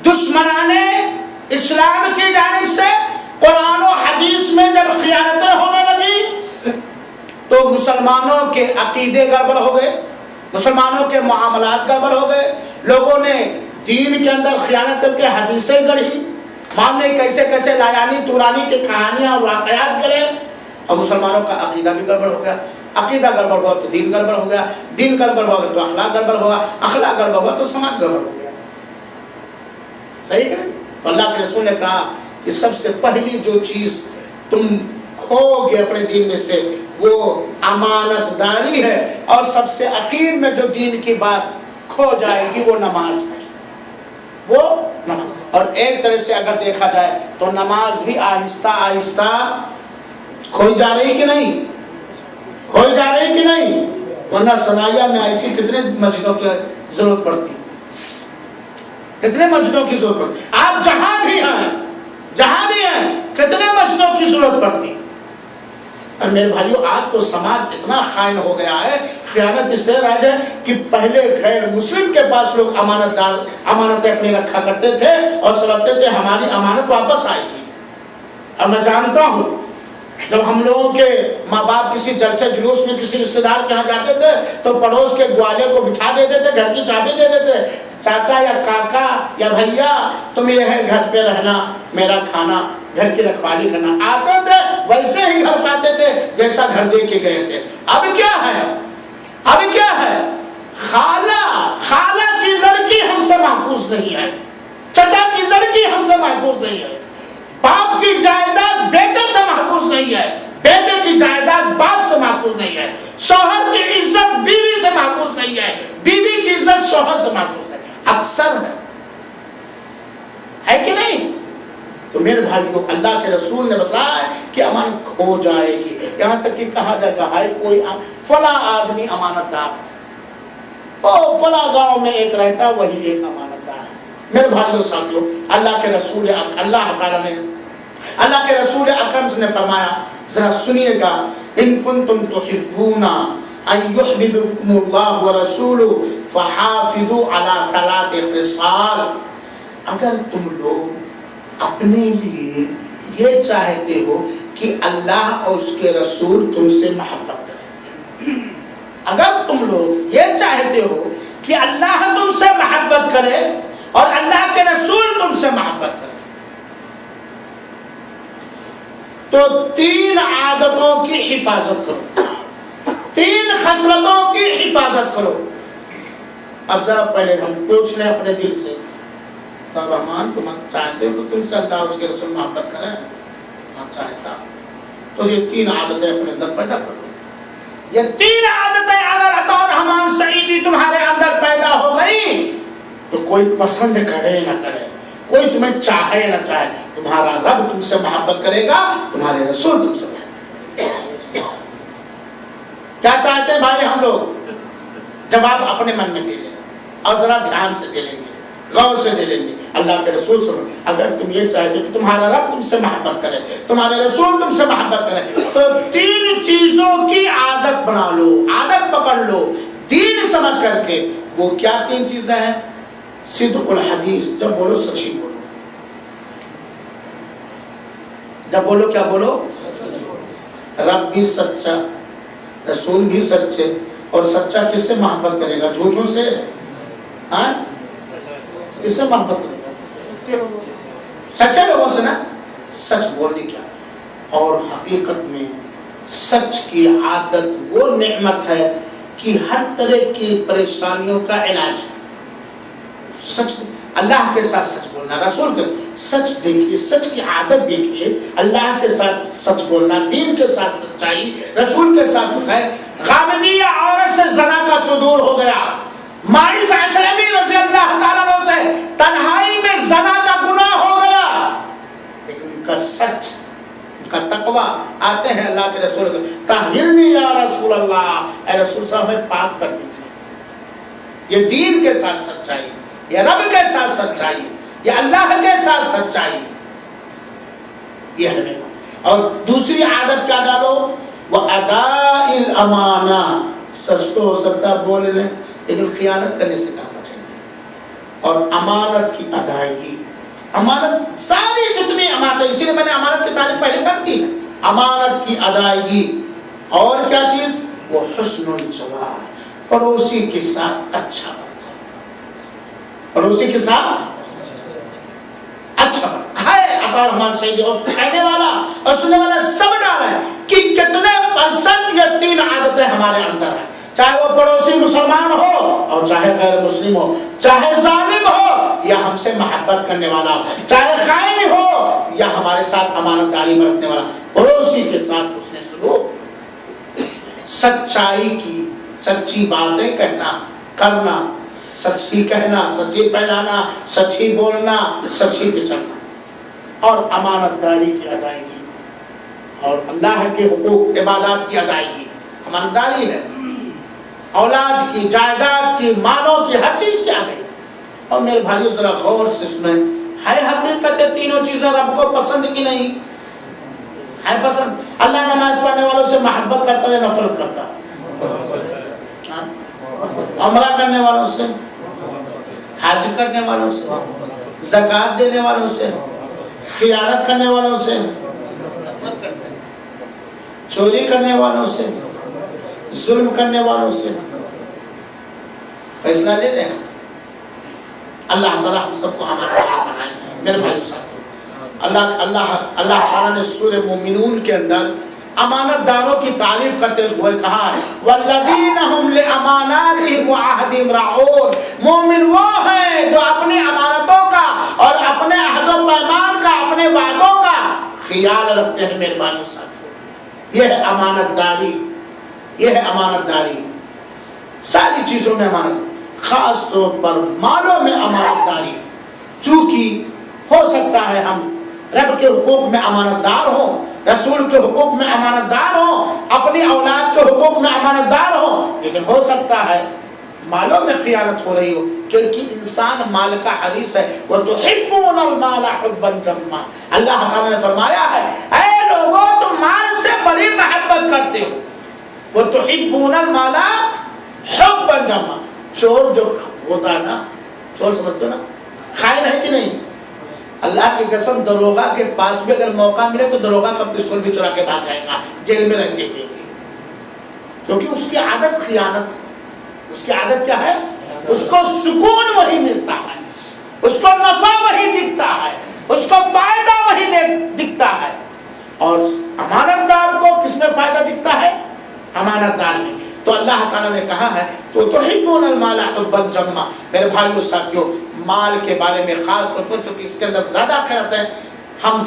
دشمنان اسلام کی جانب سے قرآن و حدیث میں جب خیانتیں ہونے لگی تو مسلمانوں کے عقیدے گڑبڑ ہو گئے، مسلمانوں کے معاملات گڑبڑ ہو گئے، لوگوں نے دین کے اندر خیانت کر کے حدیثیں گڑھی، ماننے کیسے کیسے لایانی تورانی کی کہانیاں واقعات گڑھے، اور مسلمانوں کا عقیدہ بھی گڑبڑ ہو گیا۔ عقیدہ گڑبڑ ہوا تو دین گڑبڑ ہو گیا، دین گڑبڑ ہوا تو اخلاق گڑبڑ ہوا، اخلاق گڑبڑ ہوا تو سماج گڑبڑ ہو گیا۔ صحیح ہے؟ تو اللہ کے رسول نے کہا کہ سب سے پہلی جو چیز تم کھو گے اپنے دین میں سے وہ امانت داری ہے، اور سب سے اخیر میں جو دین کی بات کھو جائے گی وہ نماز ہے، وہ نماز۔ اور ایک طرح سے اگر دیکھا جائے تو نماز بھی آہستہ آہستہ کھوئی جا رہی کہ نہیں، کھوئی جا رہی کہ نہیں، ورنہ صنایع میں ایسی کتنے مسجدوں کی ضرورت پڑتی، کتنے مسجدوں کی ضرورت پڑتی، آپ جہاں بھی ہیں کتنے مسجدوں کی ضرورت پڑتی۔ اور میرے بھائیو آج تو سماج اتنا خائن ہو گیا ہے، خیانت اس طرح رہ جائے کہ پہلے غیر مسلم کے پاس لوگ امانتیں اپنی رکھا کرتے تھے اور سمجھتے تھے ہماری امانت واپس آئے گی، اور میں جانتا ہوں جب ہم لوگوں کے ماں باپ کسی جلسے جلوس میں کسی رشتہ دار کے یہاں جاتے تھے تو پڑوس کے گوالے کو بٹھا دیتے تھے, گھر کی چابی دے دیتے, چاچا یا کاکا یا بھیا تم یہ ہے گھر پہ رہنا, میرا کھانا گھر کی رکھوالی کرنا. آتے تھے ویسے ہی گھر پاتے تھے جیسا گھر دے کے گئے تھے. اب کیا ہے, اب کیا ہے, خالہ کی لڑکی ہم سے محفوظ نہیں ہے, چچا کی لڑکی ہم سے محفوظ نہیں ہے, باپ کی جائیداد بیٹے سے محفوظ نہیں ہے, بیٹے کی جائیداد باپ سے محفوظ نہیں ہے, شوہر کی عزت بیوی سے محفوظ نہیں ہے, بیوی کی عزت شوہر سے محفوظ ہے. اکثر ہے کہ نہیں؟ تو میرے بھائیو اللہ کے رسول نے بتایا کہ امانت کھو جائے گی. یہاں تک کہ کہا جائے گا ہائے کوئی فلاں آدمی امانت دار, فلاں گاؤں میں ایک رہتا وہی ایک امانت دار ہے. میرے بھائیو ساتھیو, اللہ کے رسول اکرم نے فرمایا, ذرا سنیے گا, ان کنتم تحبون ان یحببکم اللہ ورسولہ فحافظوا علی ثلاث خصال. اگر تم لوگ اپنے لیے یہ چاہتے ہو کہ اللہ اور اس کے رسول تم سے محبت کریں, اگر تم لوگ یہ چاہتے ہو کہ اللہ تم سے محبت کرے اور اللہ کے رسول تم سے محبت کرے, تو 3 عادتوں کی حفاظت کرو, 3 خصلتوں کی حفاظت کرو. اب ذرا پہلے ہم پوچھ لیں اپنے دل سے, رحمان تم چاہتے ہو کہ تم سے اللہ اس کے رسول محبت کریں؟ ہاں چاہتا. تو یہ 3 عادتیں اپنے اندر پیدا کرو. یہ 3 عادتیں اگر عطا رحمان سعیدی تمہارے اندر پیدا ہو گئی تو کوئی پسند کرے نہ کرے, کوئی تمہیں چاہے نہ چاہے, تمہارا رب تم سے محبت کرے گا, تمہارے رسول تم سے محبت کرے گا. کیا چاہتے ہیں بھائی ہم لوگ؟ جواب اپنے من میں دے لیں اور ذرا دھیان سے دے لیں گے, غور سے دے لیں گے. اللہ کے رسول سے اگر تم یہ چاہتے کہ تمہارا رب تم سے محبت کرے, تمہارے رسول تم سے محبت کرے, تو 3 چیزوں کی عادت بنا لو, عادت پکڑ لو دین سمجھ کر کے. وہ کیا 3 چیزیں ہیں؟ صدق الحدیث, جب بولو سچی بولو, جب بولو کیا بولو, رب بھی سچا, رسول بھی سچے, اور سچا کس سے محبت کرے گا؟ جھوٹوں سے, ہاں کس سے محبت کرے گا؟ سچے لوگوں سے نا. سچ بولنے کیا, اور حقیقت میں سچ کی عادت وہ نعمت ہے کہ ہر طرح کی پریشانیوں کا علاج ہے. سچ, اللہ کے ساتھ سچ بولنا, رسول کے سچ دیکھیے, سچ کی عادت دیکھیے, اللہ کے ساتھ سچ بولنا, دین کے ساتھ سچائی, رسول کے ساتھ سچائی. غامدیہ عورت سے زنا کا صدور ہو گیا, ماعز اسلمی رضی اللہ تعالیٰ عنہ سے تنہائی میں زنا کا گناہ ہو گیا, لیکن ان کا سچ, ان کا تقوی, آتے ہیں اللہ کے رسول کو, طہرنی یا رسول اللہ, اے رسول صاحب ہمیں پاک کر دیجیے. یہ دین کے ساتھ سچائی, یہ رب کے ساتھ سچائی, یہ اللہ کے ساتھ سچائی, یہ ہمیں. اور دوسری عادت کیا ڈالو؟ وَأَدَاءِ الْأَمَانَةِ, سچ تو ہو سکتا بول لیں لیکن خیانت کرنے سے کرنا چاہیے. اور امانت کی ادائیگی, امانت ساری جتنی امانت, اسی لیے میں نے امانت کی تعریف پہلے کر دی, امانت کی ادائیگی. اور کیا چیز؟ وہ حسن الجوار, پڑوسی کے ساتھ اچھا برتاؤ, پڑوسی کے ساتھ اچھا ہے. عطا رحمان سعیدی اور کہنے والا اور سننے والا سب ڈال ہے کہ کتنے % یہ 3 عادتیں ہمارے اندر ہیں, چاہے وہ پڑوسی مسلمان ہو اور چاہے غیر مسلم ہو, چاہے ظالم ہو یا ہم سے محبت کرنے والا, چاہے خائن ہو یا ہمارے ساتھ امانت داری برتنے والا, پڑوسی کے ساتھ اس نے سلوک, سچائی کی, سچی باتیں کہنا کرنا, سچ ہی کہنا, سچ ہی پہنانا, سچ ہی بولنا, سچ ہی پہ چلنا, اور امانت داری کی ادائیگی, اور اللہ کے حقوق عبادات کی ادائیگی امانت داری ہے. اولاد کی, جائیداد کی, مالوں کی, ہر چیز کی آ گئی. اور میرے بھائیو ذرا غور سے سنیں, ہے حقیقت 3 چیزیں رب کو پسند کی نہیں ہے؟ پسند. اللہ نماز پڑھنے والوں سے محبت کرتا ہے, نفرت کرتا, عمرہ کرنے والوں سے, حج کرنے والوں سے, زکات دینے والوں سے, خیانت کرنے والوں سے, چوری کرنے والوں سے، ظلم کرنے والوں سے فیصلہ لے لیں۔ اللہ تعالیٰ ہم سب کو ہمارا ساتھ بنائے۔ میرے بھائیو ساتھیو، اللہ تعالیٰ نے سورہ مومنون کے اندر امانت داروں کی تعریف کرتے ہوئے کہا ہے والذین هم لاماناتهم وعهدهم راعون، مومن وہ ہیں جو اپنی امانتوں کا اور اپنے عہد و پیمان کا، اپنے وعدوں کا خیال رکھتے ہیں۔ میرے بھائیو ساتھیو، یہ ہے امانت داری، یہ ہے امانت داری۔ ساری چیزوں میں امانت، خاص طور پر مالوں میں امانت داری، چونکہ ہو سکتا ہے ہم رب کے حقوق میں امانت دار ہوں، رسول کے حقوق میں امانت دار ہوں، اپنی اولاد کے حقوق میں امانت دار ہوں، لیکن ہو سکتا ہے مالوں میں خیانت ہو رہی ہو، کیونکہ انسان مال کا حریص ہے۔ وَتُحِبُّونَ الْمَالَ حُبًّا جَمًّا، اللہ تعالیٰ نے فرمایا ہے اے لوگوں تم مال سے بڑی محبت کرتے ہو۔ وَتُحِبُّونَ الْمَالَ حُبًّا جَمًّا، چور جو ہوتا ہے نا، چور سمجھتے ہو نا، خائن ہے کہ نہیں؟ اللہ کی قسم دروغہ کے پاس بھی اگر موقع ملے تو دروغہ کا پستول بھی چرا کے بھاگ جائے گا جیل میں رہتے ہوئے، کیونکہ اس کی عادت خیانت، اس کی عادت کیا ہے؟ اس کو سکون وہی ملتا ہے، اس کو نفع وہی دکھتا ہے، اس کو فائدہ وہی دکھتا ہے۔ اور امانت دار کو کس میں فائدہ دکھتا ہے؟ امانت دار میں۔ تو اللہ تعالیٰ نے کہا ہے تو تحبون المال حبا جما۔ میرے بھائیو ساتھیو، مال کے بارے میں خاص طور پر چونکہ اس کے اندر زیادہ خیرت ہے، ہم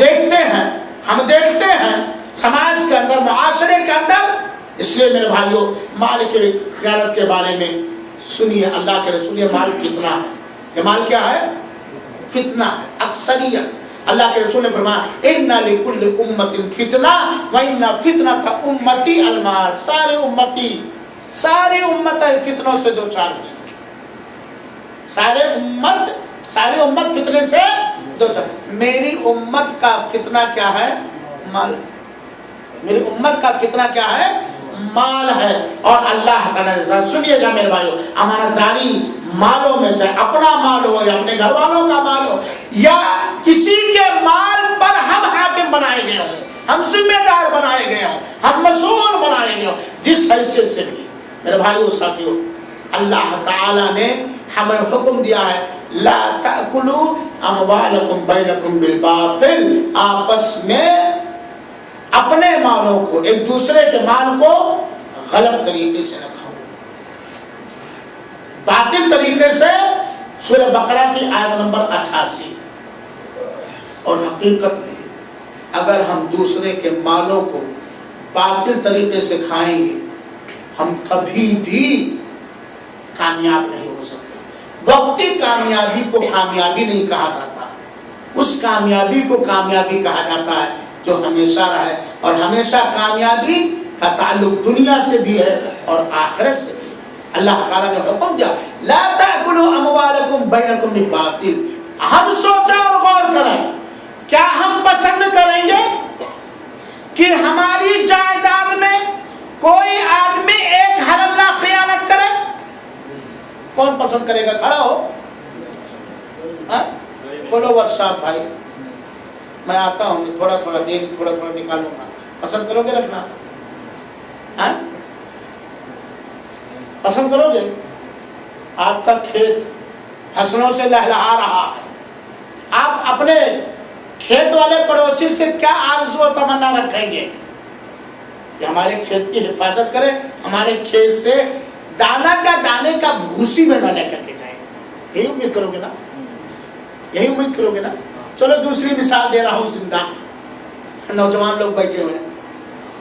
دیکھتے ہیں سماج کے اندر، معاشرے کے اندر، اس لیے میرے بھائیو مال کے خیانت کے بارے میں سنیے اللہ کے رسول، یہ مال فتنہ ہے۔ یہ مال کیا ہے؟ فتنہ ہے، اکثریت۔ اللہ کے رسول نے فرمایا ان لکل امت فتنہ وان فتنۃ امتی المال، ساری امت فتنوں سے دو چار ہیں، ساری امت فتنے سے دو چار۔ میری امت کا فتنہ کیا ہے؟ مال۔ میری امت کا فتنہ کیا ہے؟ مال ہے۔ اور اللہ تعالیٰ نے سنیے گا میرے بھائیو، امانت داری مالوں میں، چاہے اپنا مال ہو یا اپنے گھر والوں کا مال ہو یا کسی کے مال پر ہم حاکم بنائے گئے ہوں، ہم ذمہ دار بنائے گئے ہوں، ہم مسئول بنائے گئے ہوں، جس حیثیت سے بھی میرے بھائیو ساتھیو، اللہ تعالیٰ نے ہمیں حکم دیا ہے لا تأکلوا اموالکم بینکم بالباطل، آپس میں اپنے مالوں کو، ایک دوسرے کے مال کو غلط طریقے سے نہ کھاؤ، باطل طریقے سے۔ سورہ بقرہ کی آیت نمبر 88۔ اور حقیقت میں اگر ہم دوسرے کے مالوں کو باطل طریقے سے کھائیں گے، ہم کبھی بھی کامیاب نہیں ہو سکتے۔ وقتی کامیابی کو کامیابی نہیں کہا جاتا، اس کامیابی کو کامیابی کہا جاتا ہے جو ہمیشہ رہے، اور ہمیشہ کامیابی کا تعلق دنیا سے بھی ہے اور آخرت سے بھی۔ اللہ تعالیٰ نے حکم دیا لا تأکلوا اموالکم بینکم بالباطل۔ ہم سوچیں اور غور کریں، کیا ہم پسند کریں گے کہ ہماری جائیداد میں کوئی آدمی ایک حلالہ خیانت کرے؟ کون پسند کرے گا؟ کھڑا ہو، بولو ورشاہ بھائی، میں آتا ہوں تھوڑا تھوڑا ڈیلی تھوڑا تھوڑا نکالوں گا، پسند کرو گے رکھنا؟ پسند کرو گے؟ آپ کا کھیت فصلوں سے لہلہا رہا ہے، آپ اپنے کھیت والے پڑوسی سے کیا آرزو و تمنا رکھیں گے کہ ہمارے کھیت کی حفاظت کرے، ہمارے کھیت سے دانے کا بھوسی میں نہ لے کر کے جائیں؟ یہی امید کرو گے نا؟ یہی امید کرو گے نا؟ چلو دوسری مثال دے رہا ہوں زندہ، نوجوان لوگ بیٹھے ہوئے ہیں،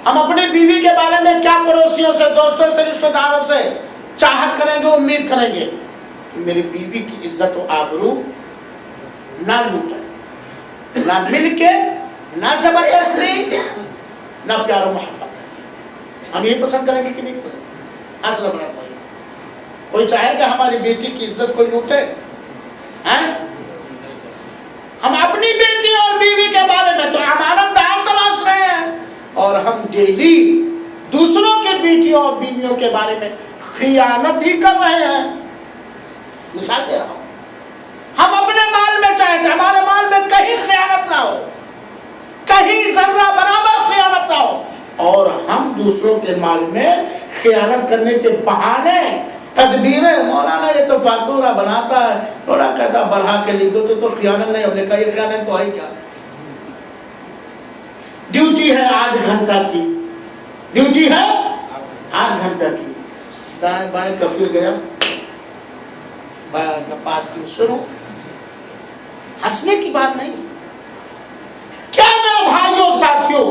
ہم اپنی بیوی کے بارے میں کیا پڑوسیوں سے، دوستوں سے، رشتہ داروں سے چاہت کریں گے، امید کریں گے کہ میری بیوی کی عزت و آبرو نہ لوٹے، نہ مل کے، نہ زبردستی، نہ پیار و محبت۔ ہم یہ پسند کریں گے کہ نہیں پسند؟ اصل فرض بھائی، کوئی چاہے کہ ہماری بیٹی کی عزت کوئی لوٹے؟ ہم اپنی بیٹی اور بیوی کے بارے میں تو امانت دار تلاش رہے ہیں، اور ہم ڈیلی دوسروں کے بیٹی اور بیویوں کے بارے میں خیانت ہی کر رہے ہیں۔ مثال دے رہا ہوں، ہم اپنے مال میں چاہتے ہیں ہمارے مال میں کہیں خیانت نہ ہو، کہیں ذرہ برابر دوسروں کے مال میں خیانت کرنے کے بہانے تدبیریں. مولانا یہ تو فاتورہ بناتا ہے, تھوڑا کہتا بڑھا کے لکھ دو تو خیانت نہیں. ہم نے کہا یہ خیانت تو ہے کیا؟ ڈیوٹی ہے 8 گھنٹہ کی, ڈیوٹی ہے 8 گھنٹہ کی. دائیں بائیں کفیل گیا, بائیں کا 5 دن سنو, ہنسنے کی بات نہیں. کیا میرے بھائیوں ساتھیوں,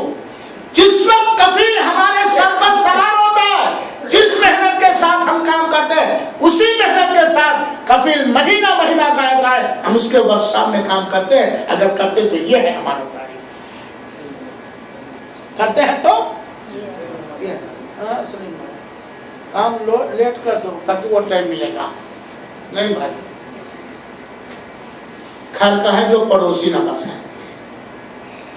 جس وقت کفیل ہمارے سر پر سوار ہوتا ہے, جس محنت کے ساتھ ہم کام کرتے ہیں, اسی محنت کے ساتھ کفیل مہینہ مہینہ غائب رہا ہے, ہم اس کے ورکشاپ میں کام کرتے ہیں. اگر کرتے تو یہ ہے ہمارا تاریخ. کرتے ہیں تو کام لیٹ کر دو تاکہ وہ ٹائم ملے گا. نہیں بھائی, گھر کا ہے جو پڑوسی نہ بس ہے.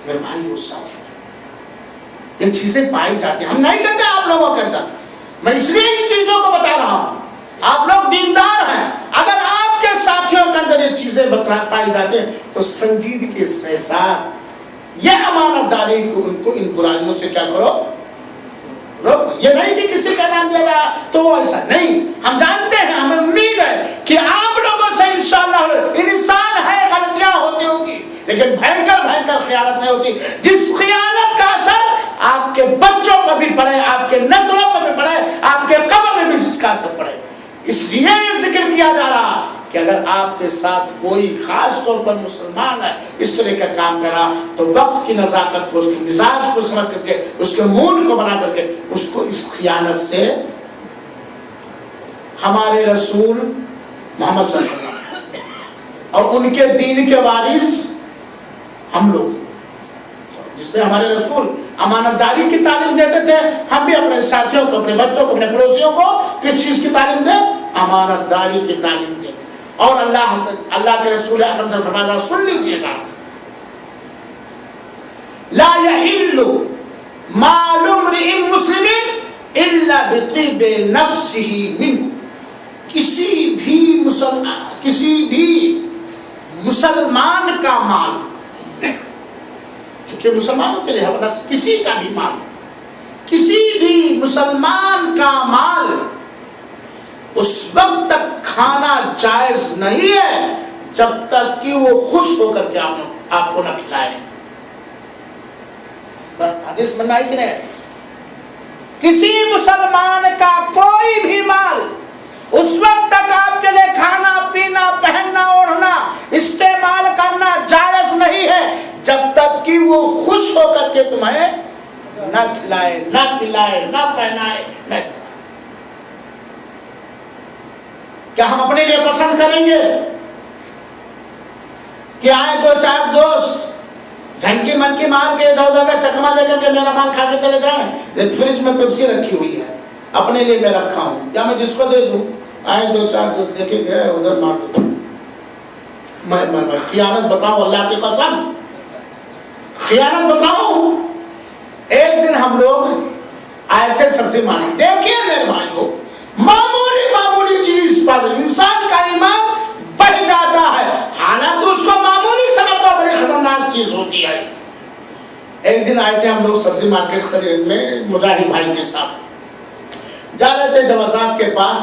میرے بھائی اس ساتھ یہ چیزیں پائی جاتی ہیں. ہم نہیں کہتے آپ لوگوں کے اندر, میں اس لیے ان چیزوں کو بتا رہا ہوں. آپ لوگ دیندار ہیں, اگر آپ کے ساتھیوں کے اندر یہ چیزیں پائی جاتی ہیں تو سنجیدگی کے ساتھ یہ امانت داری کو ان کو ان برائیوں سے کیا کرو, یہ نہیں کہ کسی کا نام دے رہا تو وہ ایسا نہیں. ہم جانتے ہیں, ہمیں امید ہے کہ آپ لوگوں سے انشاءاللہ انسان ہے, غلطیاں ہوتی ہوں گی, لیکن بھینکر خیانت نہیں ہوتی. جس خیانت کا اثر آپ کے بچوں پر بھی پڑے, آپ کے نسلوں پر بھی پڑے, آپ کے قبر میں بھی جس کا اثر پڑے. اس لیے یہ ذکر کیا جا رہا کہ اگر آپ کے ساتھ کوئی خاص طور پر مسلمان ہے اس طرح کا کام کرا تو وقت کی نزاکت کو, اس کے مزاج کو سمجھ کر کے, اس کے موڈ کو بنا کر کے اس کو اس خیانت سے. ہمارے رسول محمد صلی اللہ علیہ وسلم اور ان کے دین کے وارث ہم لوگ, جس نے ہمارے رسول امانت داری کی تعلیم دیتے تھے, ہم بھی اپنے ساتھیوں کو, اپنے بچوں کو, اپنے پڑوسیوں کو کس چیز کی تعلیم دیں؟ امانت داری کی تعلیم دیں. اور اللہ کے رسول اکرم صلی اللہ علیہ وسلم سن لیجئے گا, لا يحل مال امرئ مسلم الا بطیب نفسه منه. کسی بھی مسلمان کا مال, چونکہ مسلمانوں کے لیے ہے, کسی کا بھی مال, کسی بھی مسلمان کا مال اس وقت تک کھانا جائز نہیں ہے جب تک کہ وہ خوش ہو کر کے آپ کو نہ کھلائے. حدیث میں نہیں کہ نہیں, کسی مسلمان کا کوئی بھی مال اس وقت تک آپ کے لیے کھانا پینا پہننا اوڑھنا استعمال کرنا جائز نہیں ہے جب تک کہ وہ خوش ہو کر کے تمہیں نہ کھلائے, نہ پلائے, نہ پہنائے, نہ. کیا ہم اپنے لیے پسند کریں گے کہ آئے 2-4 دوست جھنکی من کی مار کے ادھر ادھر کا چکما دے کر کے میرا مال کھا کے چلے جائیں؟ فریج میں پیپسی رکھی ہوئی ہے, اپنے لیے میں رکھا ہوں, کیا میں جس کو دے دوں؟ آئے 2-4 دوست دیکھے گئے ادھر مار دو. میں خیانت بتاؤں, اللہ کی قسم خیانت بتاؤں. ایک دن ہم لوگ آئے تھے سبزی مارنے. دیکھیے میرے بھائیوں, معمولی چیز پر انسان کا ایمان بڑھ جاتا ہے, حالانکہ اس کو معمولی سمجھنا بڑی خطرناک چیز ہوتی ہے. ایک دن آئے تھے ہم لوگ سبزی مارکیٹ خریدنے مجاہد بھائی کے ساتھ, جا رہے تھے جوازات کے پاس,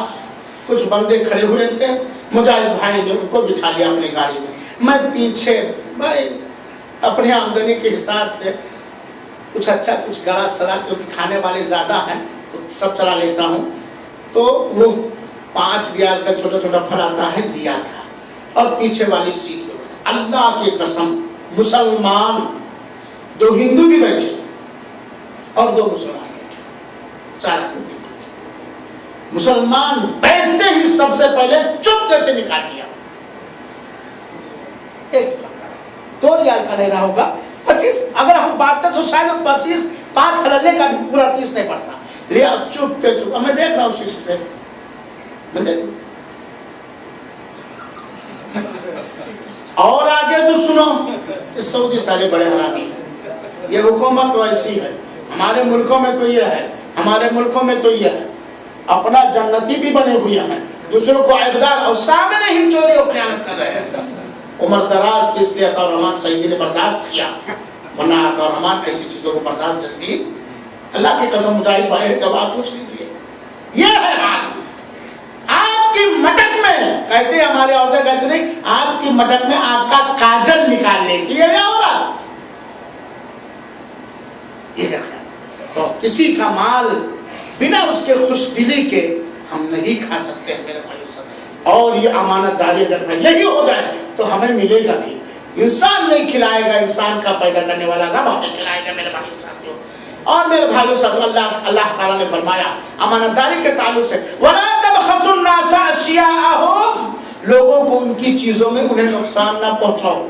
کچھ بندے کھڑے ہوئے تھے, مجاہد بھائی نے ان کو بٹھا لیا اپنی گاڑی میں, میں پیچھے بھائی اپنی آمدنی کے حساب سے کچھ اچھا کچھ گڑا سلا, کیونکہ کھانے والے زیادہ ہیں تو سب چلا لیتا ہوں. تو وہ 5 ریال کا چھوٹا چھوٹا پھل آتا ہے لیا تھا, اور پیچھے والی سیٹ پہ بیٹھا. اللہ کی قسم مسلمان 2 ہندو بھی بیٹھے اور 2 مسلمان بیٹھے, 4 آدمی. مسلمان بیٹھتے ہی سب سے پہلے چپ جیسے نکال دیا. 2 ریال کا نہیں رہا ہوگا, 25 اگر ہم بانٹتے تو شاید 25 5 ہللے کا بھی پورا 30 نہیں پڑتا. لیا چپ کے چپ, میں دیکھ رہا ہوں شیشے سے, میں دیکھ. اور آگے تو سنو, سعودی سارے بڑے حرامی, یہ حکومت تو ایسی ہے, ہمارے ملکوں میں تو یہ ہے, ہمارے ملکوں میں تو یہ ہے, اپنا جنتی بھی بنے ہوئے ہیں, دوسروں کو عیبدار اور سامنے ہی چوری اور خیانت کر رہے ہیں. عمر دراز کی اس لیے عطا الرحمان سعیدی نے برداشت کیا, ورنہ عطا الرحمان ایسی چیزوں کو برداشت جلدی اللہ کی قسم مجاہد بھائی جب آپ پوچھ لیجیے، یہ ہے حال آپ کی مٹک میں، کہتے ہیں ہمارے عورتیں کہتے تھے آپ کی مٹک میں آپ کا کاجل نکال لیتی ہے یا عورت، یہ ہے خیال۔ تو کسی کا مال بنا اس کے خوش دلی کے ہم نہیں کھا سکتے ہیں میرے بھائی صاحب، اور یہ امانت داری اگر یہی ہو جائے تو ہمیں ملے گا بھی۔ انسان نہیں کھلائے گا، انسان کا پیدا کرنے والا رب ہمیں کھلائے گا میرے بھائی ساتھیوں۔ اور میرے بھائیوں ساتھیوں، اللہ تعالیٰ نے فرمایا امانت داری کے تعلق سے وَلَا تَبْخَسُوا النَّاسَ أَشْيَاءَهُمْ، لوگوں کو ان کی چیزوں میں انہیں نقصان نہ پہنچاؤ،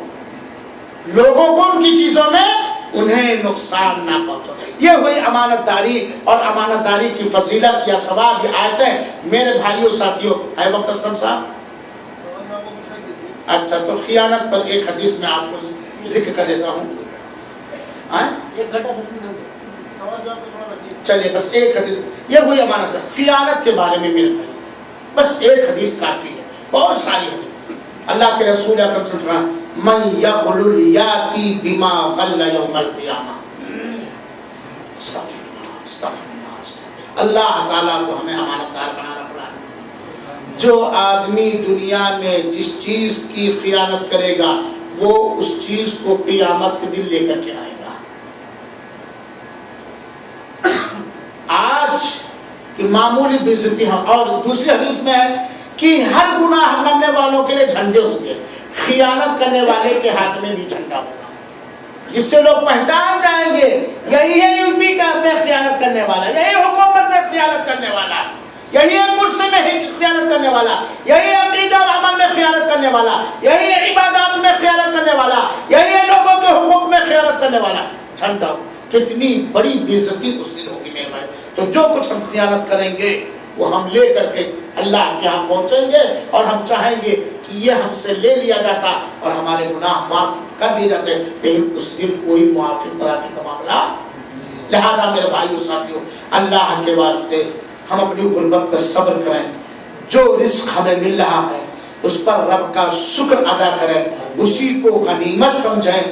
لوگوں کو ان کی چیزوں میں انہیں نقصان نہ پہنچاؤ۔ یہ ہوئی امانت داری، اور امانت داری کی فضیلت یا ثواب یہ آیتیں میرے بھائیوں ساتھیوں۔ ہے وقت اسلم صاحب؟ اچھا، تو خیانت پر ایک حدیث میں آپ کو ذکر کر دیتا ہوں۔ چلیے بس ایک حدیث، یہ ہوئی امانت خیانت کے بارے میں میرے بھائی، بس ایک حدیث کافی ہے، بہت ساری حدیث۔ اللہ کے رسول اکرم صلی اللہ علیہ وسلم من یغلل یاتی بما غل یوم القیامہ، اللہ تعالیٰ کو ہمیں امانت دار بنانا پڑا ہے۔ جو آدمی دنیا میں جس چیز کی خیانت کرے گا وہ اس چیز کو قیامت کے دن لے کر کے آئے گا۔ آج کی معمولی بے عزتی ہم، اور دوسری حدیث میں ہے کہ ہر گناہ کرنے والوں کے لیے جھنڈے ہوں گے، خیانت کرنے والے کے ہاتھ میں بھی جھنڈا ہوگا، جس سے لوگ پہچان جائیں گے یہی ہے یو پی کا میں خیانت کرنے والا، یہی حکومت میں خیانت کرنے والا، یہی ہے کرسی میں خیانت کرنے والا، یہی عقیدہ اور عمل میں خیانت کرنے والا، یہی ہے عبادات میں خیانت کرنے والا، یہی ہے لوگوں کے حقوق میں خیانت کرنے والا۔ جھنڈا، کتنی بڑی بے عزتی اس دن ہوگی میرے بھائی۔ تو جو کچھ ہم خیانت کریں گے وہ ہم لے کر کے اللہ کے ہاں پہنچیں گے، اور ہم چاہیں گے کہ یہ ہم سے لے لیا جاتا اور ہمارے گناہ معاف کر دیے جاتے، لیکن اس دن کوئی معافی ترافی کا معاملہ۔ لہذا میرے بھائیو ساتھیو، اللہ کے واسطے ہم اپنی غربت پر صبر کریں، جو رزق ہمیں مل رہا ہے اس پر رب کا شکر ادا کریں، اسی کو غنیمت سمجھیں۔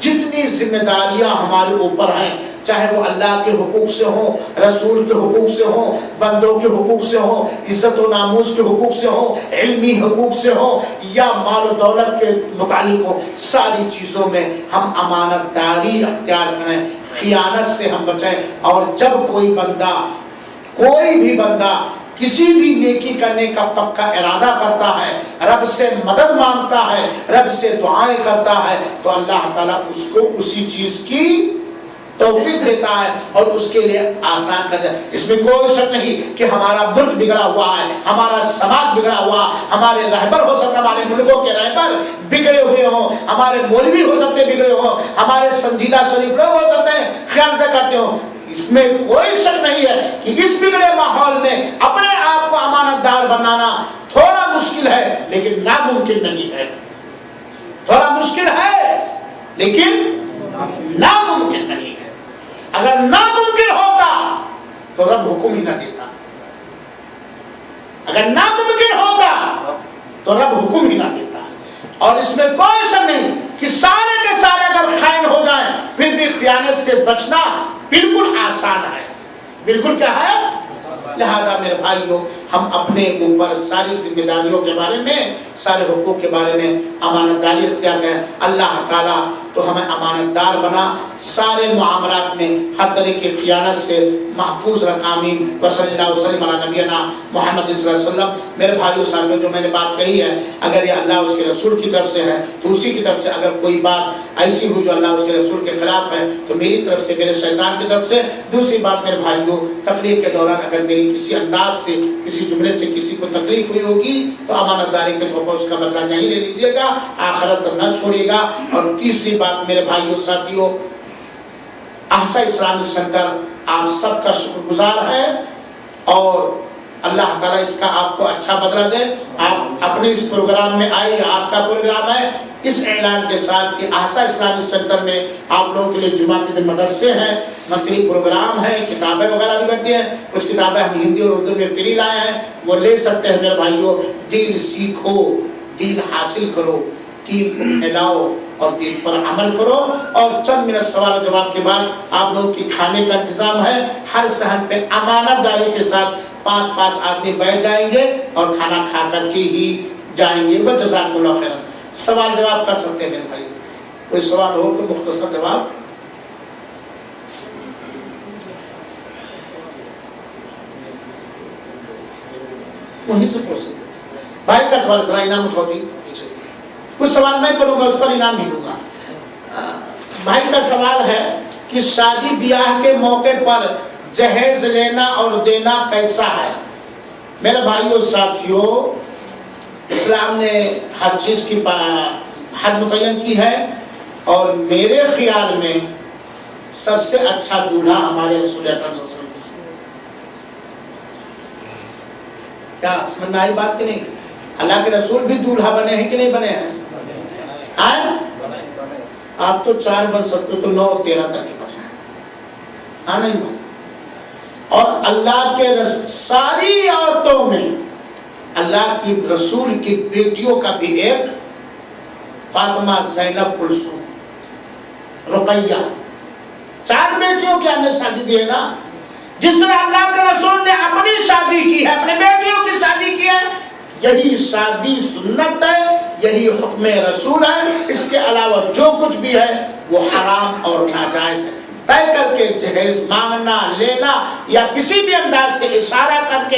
جتنی ذمہ داریاں ہمارے اوپر ہیں، چاہے وہ اللہ کے حقوق سے ہوں، رسول کے حقوق سے ہوں، بندوں کے حقوق سے ہوں، عزت و ناموس کے حقوق سے ہوں، علمی حقوق سے ہوں، یا مال و دولت کے متعلق ہوں، ساری چیزوں میں ہم امانت داری اختیار کریں، خیانت سے ہم بچیں۔ اور جب کوئی بھی بندہ کسی بھی نیکی کرنے کا پکا ارادہ کرتا ہے، رب سے مدد مانگتا ہے، رب سے دعائیں کرتا ہے، تو اللہ تعالیٰ اس کو اسی چیز کی توفیق دیتا ہے اور اس کے لیے آسان کر دیتا ہے۔ اس میں کوئی شک نہیں کہ ہمارا ملک بگڑا ہوا ہے، ہمارا سماج بگڑا ہوا، ہمارے رہبر ہو سکتے ہیں، ہمارے ملکوں کے رہبر بگڑے ہوئے ہوں، ہمارے مولوی ہو سکتے ہیں بگڑے ہوں، ہمارے سنجیدہ شریف لوگ ہو سکتے ہیں خیانتیں کرتے ہوں۔ اس میں کوئی شک نہیں ہے کہ اس بگڑے ماحول میں اپنے آپ کو امانت دار بنانا تھوڑا مشکل ہے، لیکن ناممکن نہیں ہے۔ تھوڑا مشکل ہے لیکن ناممکن نہیں ہے۔ اگر ناممکن ہوتا تو رب حکم ہی نہ دیتا، اگر ناممکن ہوتا تو رب حکم ہی نہ دیتا۔ اور اس میں کوئی شک نہیں کہ سارے کے سارے اگر خائن ہو جائیں پھر بھی خیانت سے بچنا بالکل آسان ہے، بالکل کیا ہے۔ لہذا میرے بھائیوں، ہم اپنے اوپر ساری ذمہ داریوں کے بارے میں، سارے حقوق کے بارے میں امانت داری اختیار کریں۔ اللہ تعالیٰ تو ہمیں امانت دار بنا، سارے معاملات میں ہر طرح کی خیانت سے محفوظ رکھ، آمین۔ وصلی اللہ وسلم علی نبینا محمد صلی اللہ علیہ وسلم۔ میرے بھائیوں ساتھیوں، جو میں نے بات کہی ہے، اگر یہ اللہ اس کے رسول کی طرف سے ہے تو اسی کی طرف سے، اگر کوئی بات ایسی ہو جو اللہ اس کے رسول کے خلاف ہے تو میری طرف سے، میرے شیطان کی طرف سے۔ دوسری بات میرے بھائیوں، تقریر کے دوران اگر میری کسی انداز سے، کسی جملے سے کسی کو تکلیف ہوئی ہوگی تو امانت داری کے طور پر اس کا بدلہ نہیں لے لیجیے گا، آخرت نہ چھوڑیے گا۔ اور تیسری بات میرے بھائیوں ساتھیوں، احسا اسلامی سینٹر آپ سب کا شکر گزار ہے، اور اللہ تعالیٰ اس کا آپ کو اچھا بدلہ دے۔ آپ اپنے اس پروگرام میں آئے، آپ کا پروگرام ہے، اس اعلان کے ساتھ کہ احسا اسلامی سینٹر میں آپ لوگوں کے لیے جمعہ کے دن مدرسے ہیں، منتھلی پروگرام ہے، کتابیں وغیرہ بھی کرتے ہیں۔ کچھ کتابیں ہم ہندی اور اردو میں فری لائے ہیں، وہ لے سکتے ہیں میرے بھائیوں۔ دین سیکھو، دین حاصل کرو، دین کو پھیلاؤ، اور دین پر عمل کرو. اور چند منٹ سوال و جواب کے بعد آپ لوگوں کی کھانے کا انتظام ہے. ہر صحن پہ امانت داری کے ساتھ 5 آدمی بیٹھ جائیں گے اور کھانا کھا کر کے ہی جائیں گے. جزاک اللہ خیر. سوال جواب کر سکتے ہیں میرے بھائی. کوئی سوال ہو تو مختصر جواب. وہیں سے پوچھ سکتے. بھائی کا سوال ذرا انعام اٹھاؤ جی. کچھ سوال میں کروں گا اس پر انعام بھی دوں گا. بھائی کا سوال ہے کہ شادی بیاہ کے موقع پر جہیز لینا اور دینا کیسا ہے؟ میرے بھائیو ساتھیو، اسلام نے ہر چیز کی حد متعین کی ہے اور میرے خیال میں سب سے اچھا دولہا ہمارے رسول اکرم صلی اللہ علیہ وسلم. کیا سمجھ میں آئی بات کہ نہیں؟ اللہ کے رسول بھی دولہا بنے ہیں کہ نہیں بنے ہیں؟ آپ تو 4 بن سکتے تو 9 13 تک ہی بنے ہیں. ہاں نہیں بنے. اور اللہ کے ساری عورتوں میں اللہ کی رسول کی بیٹیوں کا بھی ایک فاطمہ، زینب، کلثوم، رقیہ، 4 بیٹیوں کے ہم نے شادی دی ہے نا. جس طرح اللہ کے رسول نے اپنی شادی کی ہے، اپنے بیٹیوں کی شادی کی ہے، یہی شادی سنت ہے، یہی حکم رسول ہے. اس کے علاوہ جو کچھ بھی ہے وہ حرام اور ناجائز ہے. طے کر کے جہیز مانگنا، لینا یا کسی بھی انداز سے اشارہ کر کے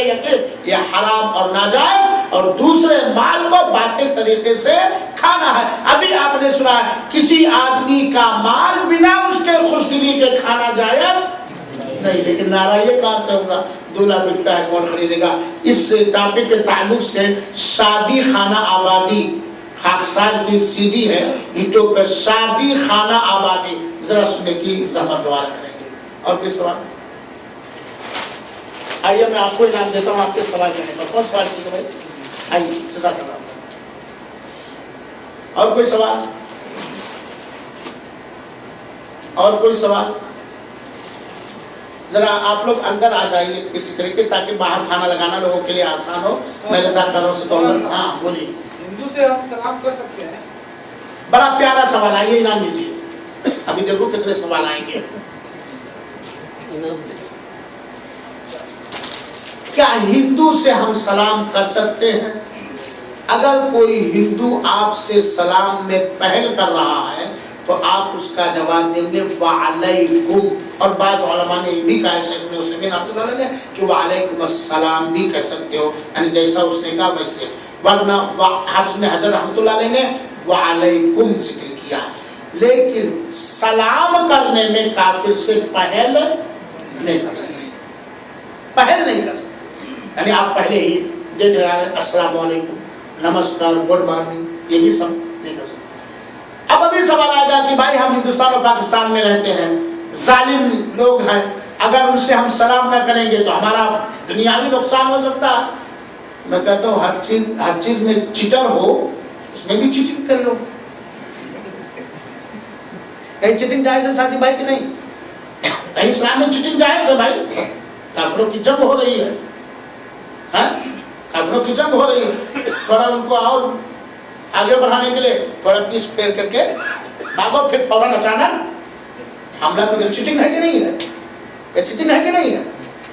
یہ حرام اور ناجائز اور دوسرے مال کو باطل طریقے سے کھانا ہے. ابھی آپ نے سنا ہے کسی آدمی کا مال بنا اس کے خوشدلی کے کھانا جائز نہیں. لیکن نعرہ یہ کہاں سے ہوگا؟ دولہا بکتا ہے کون خریدے گا؟ اس ٹاپک کے تعلق سے شادی خانہ آبادی خاکسار کی CD ہے یوٹیوب پہ، شادی خانہ آبادی، ذرا سننے کی زحمت دوبارہ کریں گے. اور کوئی سوال؟ آئیے میں آپ کو انعام دیتا ہوں آپ کے سوال کرنے پر. کون سوال کیجیے بھائی؟ آئیے جزاک اللہ. اور کوئی سوال؟ اور کوئی سوال؟ ذرا آپ لوگ اندر آ جائیے کسی طریقے تاکہ باہر کھانا لگانا لوگوں کے لیے آسان ہو. میں رضاکاروں سے دولت. ہاں بولیے. ہندو سے ہم سلام کر سکتے ہیں؟ بڑا پیارا سوال. آئیے انعام لیجیے. ابھی دیکھو کتنے سوال آئیں گے. کیا ہندو سے ہم سلام کر سکتے ہیں؟ اگر کوئی ہندو آپ سے سلام میں پہل کر رہا ہے تو آپ اس کا جواب دیں گے وعلیکم. اور بعض علماء نے یہ بھی کہا شیخ ابن عثیمین رحمۃ اللہ علیہ نے کہ وعلیکم السلام بھی کہہ سکتے ہو، یعنی جیسا اس نے کہا ویسے. ورنہ حافظ ابن حجر رحمۃ اللہ علیہ نے وعلیکم ذکر کیا. لیکن سلام کرنے میں کافر سے پہل نہیں کر سکتے. پہل نہیں کر سکتے، یعنی آپ پہلے ہی دیکھ رہے ہیں السلام علیکم، نمسکار، گڈ مارننگ، یہ بھی سب نہیں کر سکتے. اب ابھی سوال آئے گا کہ بھائی ہم ہندوستان اور پاکستان میں رہتے ہیں، ظالم لوگ ہیں، اگر ان سے ہم سلام نہ کریں گے تو ہمارا دنیاوی نقصان ہو سکتا ہے. میں کہتا ہوں ہر چیز میں چیٹر ہو، اس میں بھی چیٹنگ کر لو. کہیں چیٹنگ جائز ہے شادی بھائی کہ نہیں؟ کہیں اسلام میں چیٹنگ جائز ہے بھائی؟ کافروں کی جنگ ہو رہی ہے، کافروں کی جنگ ہو رہی ہے. تھوڑا ان کو اور آگے بڑھانے کے لیے تھوڑا پیچ پھیر کر کے بھاگو، پھر فوراً اچانک حملہ کر. چیٹنگ ہے کہ نہیں ہے؟ یہ چیٹنگ ہے کہ نہیں ہے؟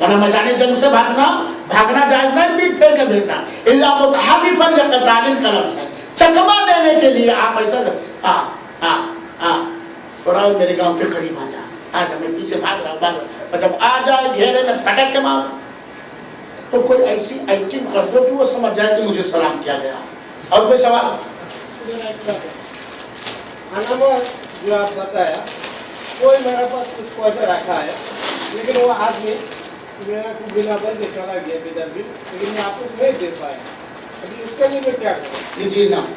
ورنہ میدان جنگ سے بھاگنا جائز نہیں، پیٹ پھیر کے بھیجنا. اللہ متحرفا لقتال کا لفظ ہے، چکما دینے کے لیے آپ ایسا تھوڑا میرے گاؤں کے قریب آ جا، میں پیچھے بھاگ رہا ہوں، جب آ جائے گھیرے میں پٹک کے مار تو کوئی ایسی ایکٹنگ کر دو کہ وہ سمجھ جائے کہ مجھے سلام کیا گیا. اور کوئی سوال؟ جو آپ بتایا کوئی میرے پاس کچھ پیسہ رکھا ہے لیکن وہ آدمی میرا کو بنا بل کے چلا گیا ادھر بھی، لیکن میں آپ کو نہیں دے پایا. ابھی اس کے لیے میں کیا کروں؟ لیجیے نام،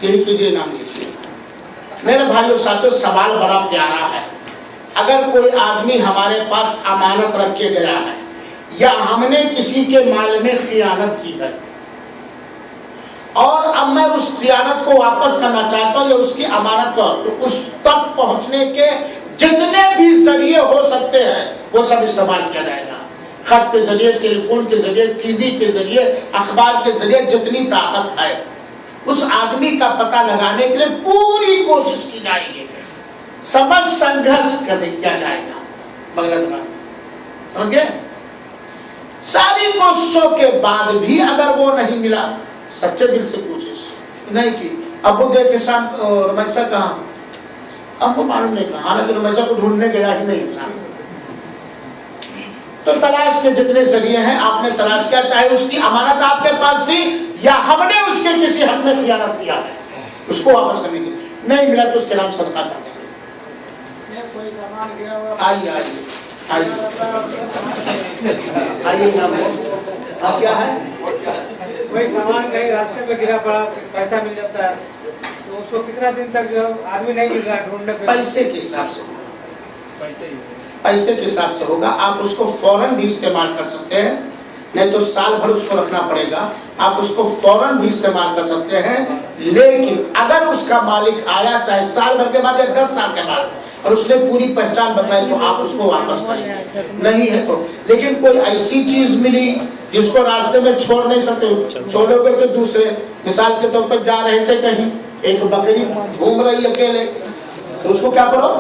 یہی کیجیے، نام لیجیے. میرے بھائیو ساتھیو سوال بڑا پیارا ہے. اگر کوئی آدمی ہمارے پاس امانت رکھ کے گیا ہے یا ہم نے کسی کے مال میں خیانت کی ہے اور اب میں اس خیانت کو واپس کرنا چاہتا ہوں یا اس کی امانت کو، تو اس تک پہنچنے کے جتنے بھی ذریعے ہو سکتے ہیں وہ سب استعمال کیا جائے گا. خط کے ذریعے، ٹیلی فون کے ذریعے، ٹی وی کے ذریعے، اخبار کے ذریعے، جتنی طاقت ہے اس آدمی کا پتہ لگانے کے لیے پوری کوشش کی جائے گی، سمجھ سنگھرش کیا جائے گا بنگلہ زبان، سمجھ گئے؟ ساری کوششوں کے بعد بھی اگر وہ نہیں ملا، سچے دل سے کوشش نہیں کی، اب وہ دیکھے شام رمیسہ کہاں، اب وہ معلوم نہیں کہاں، حالانکہ رمیسہ کو ڈھونڈنے گیا ہی نہیں انسان۔ تو تلاش کے جتنے ذریعے ہیں آپ نے تلاش کیا، چاہے اس کی امانت آپ کے پاس تھی یا ہم نے اس کے کسی حق میں خیانت کیا ہے، اس کو واپس کرنے کی، نہیں ملا تو اس کے نام صدقہ کر دیں۔ آئیے آئیے آئیے آئیے نام ہے کیا ہے؟ کوئی سامان کہیں راستے پہ گرا پڑا، پیسہ مل جاتا ہے تو اس کو کتنا دن تک جو آدمی نہیں مل رہا ڈھونڈنے پہ؟ پیسے کے حساب سے ہوگا، پیسے کے حساب سے ہوگا۔ آپ اس کو فوراً بھی استعمال کر سکتے ہیں، نہیں تو سال بھر اس کو رکھنا پڑے گا۔ آپ اس کو فوراً بھی استعمال کر سکتے ہیں، لیکن اگر اس کا مالک آیا چاہے سال بھر کے بعد یا 10 سال کے بعد اور اس نے پوری پہچان بتائی تو آپ اس کو واپس کریں گے، نہیں ہے تو۔ لیکن کوئی ایسی چیز ملی جس کو راستے میں چھوڑ نہیں سکتے، چھوڑو گے تو دوسرے، مثال کے طور پر جا رہے تھے کہیں، ایک بکری گھوم رہی اکیلے، تو اس کو کیا کرو،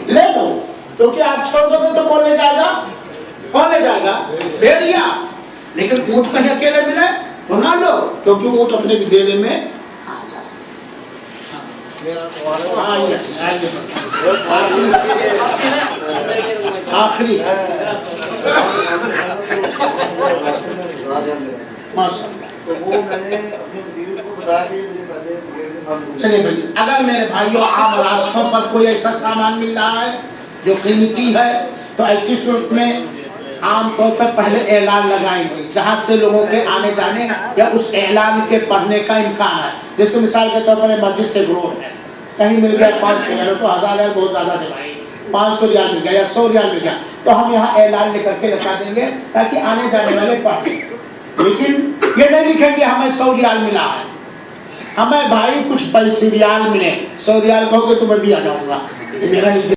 لے لو، کیونکہ آپ چھوڑ دو گے تو کون لے جائے گا، کون لے جائے گا، بھیڑیا۔ لیکن اونٹ کہیں اکیلے ملے تو نہ لو، کیونکہ اونٹ اپنے ڈیرے میں آخری چلیے بھائی، اگر میرے بھائیوں عام راستوں پر کوئی ایسا سامان مل رہا ہے جو قیمتی ہے تو ایسی صورت میں عام طور پر پہلے اعلان لگائیں گے جہاں سے لوگوں کے آنے جانے یا اس اعلان کے پڑھنے کا امکان ہے۔ جیسے مثال کے طور پر مسجد سے روڈ ہے، کہیں مل گیا 500 ریال تو 1000 ریال بہت زیادہ دے بھائی، 500 ریال مل گیا یا 100 ریال مل گیا تو ہم یہاں اعلان لکھ کر کے لگا دیں گے تاکہ آنے جانے والے پڑھیں۔ لیکن یہ نہیں لکھیں گے ہمیں 100 ریال ملا ہے، ہمیں بھائی کچھ 50 ریال ملے، 100 ریال کہو گے تو میں بھی آ جاؤں گا، میرا ہی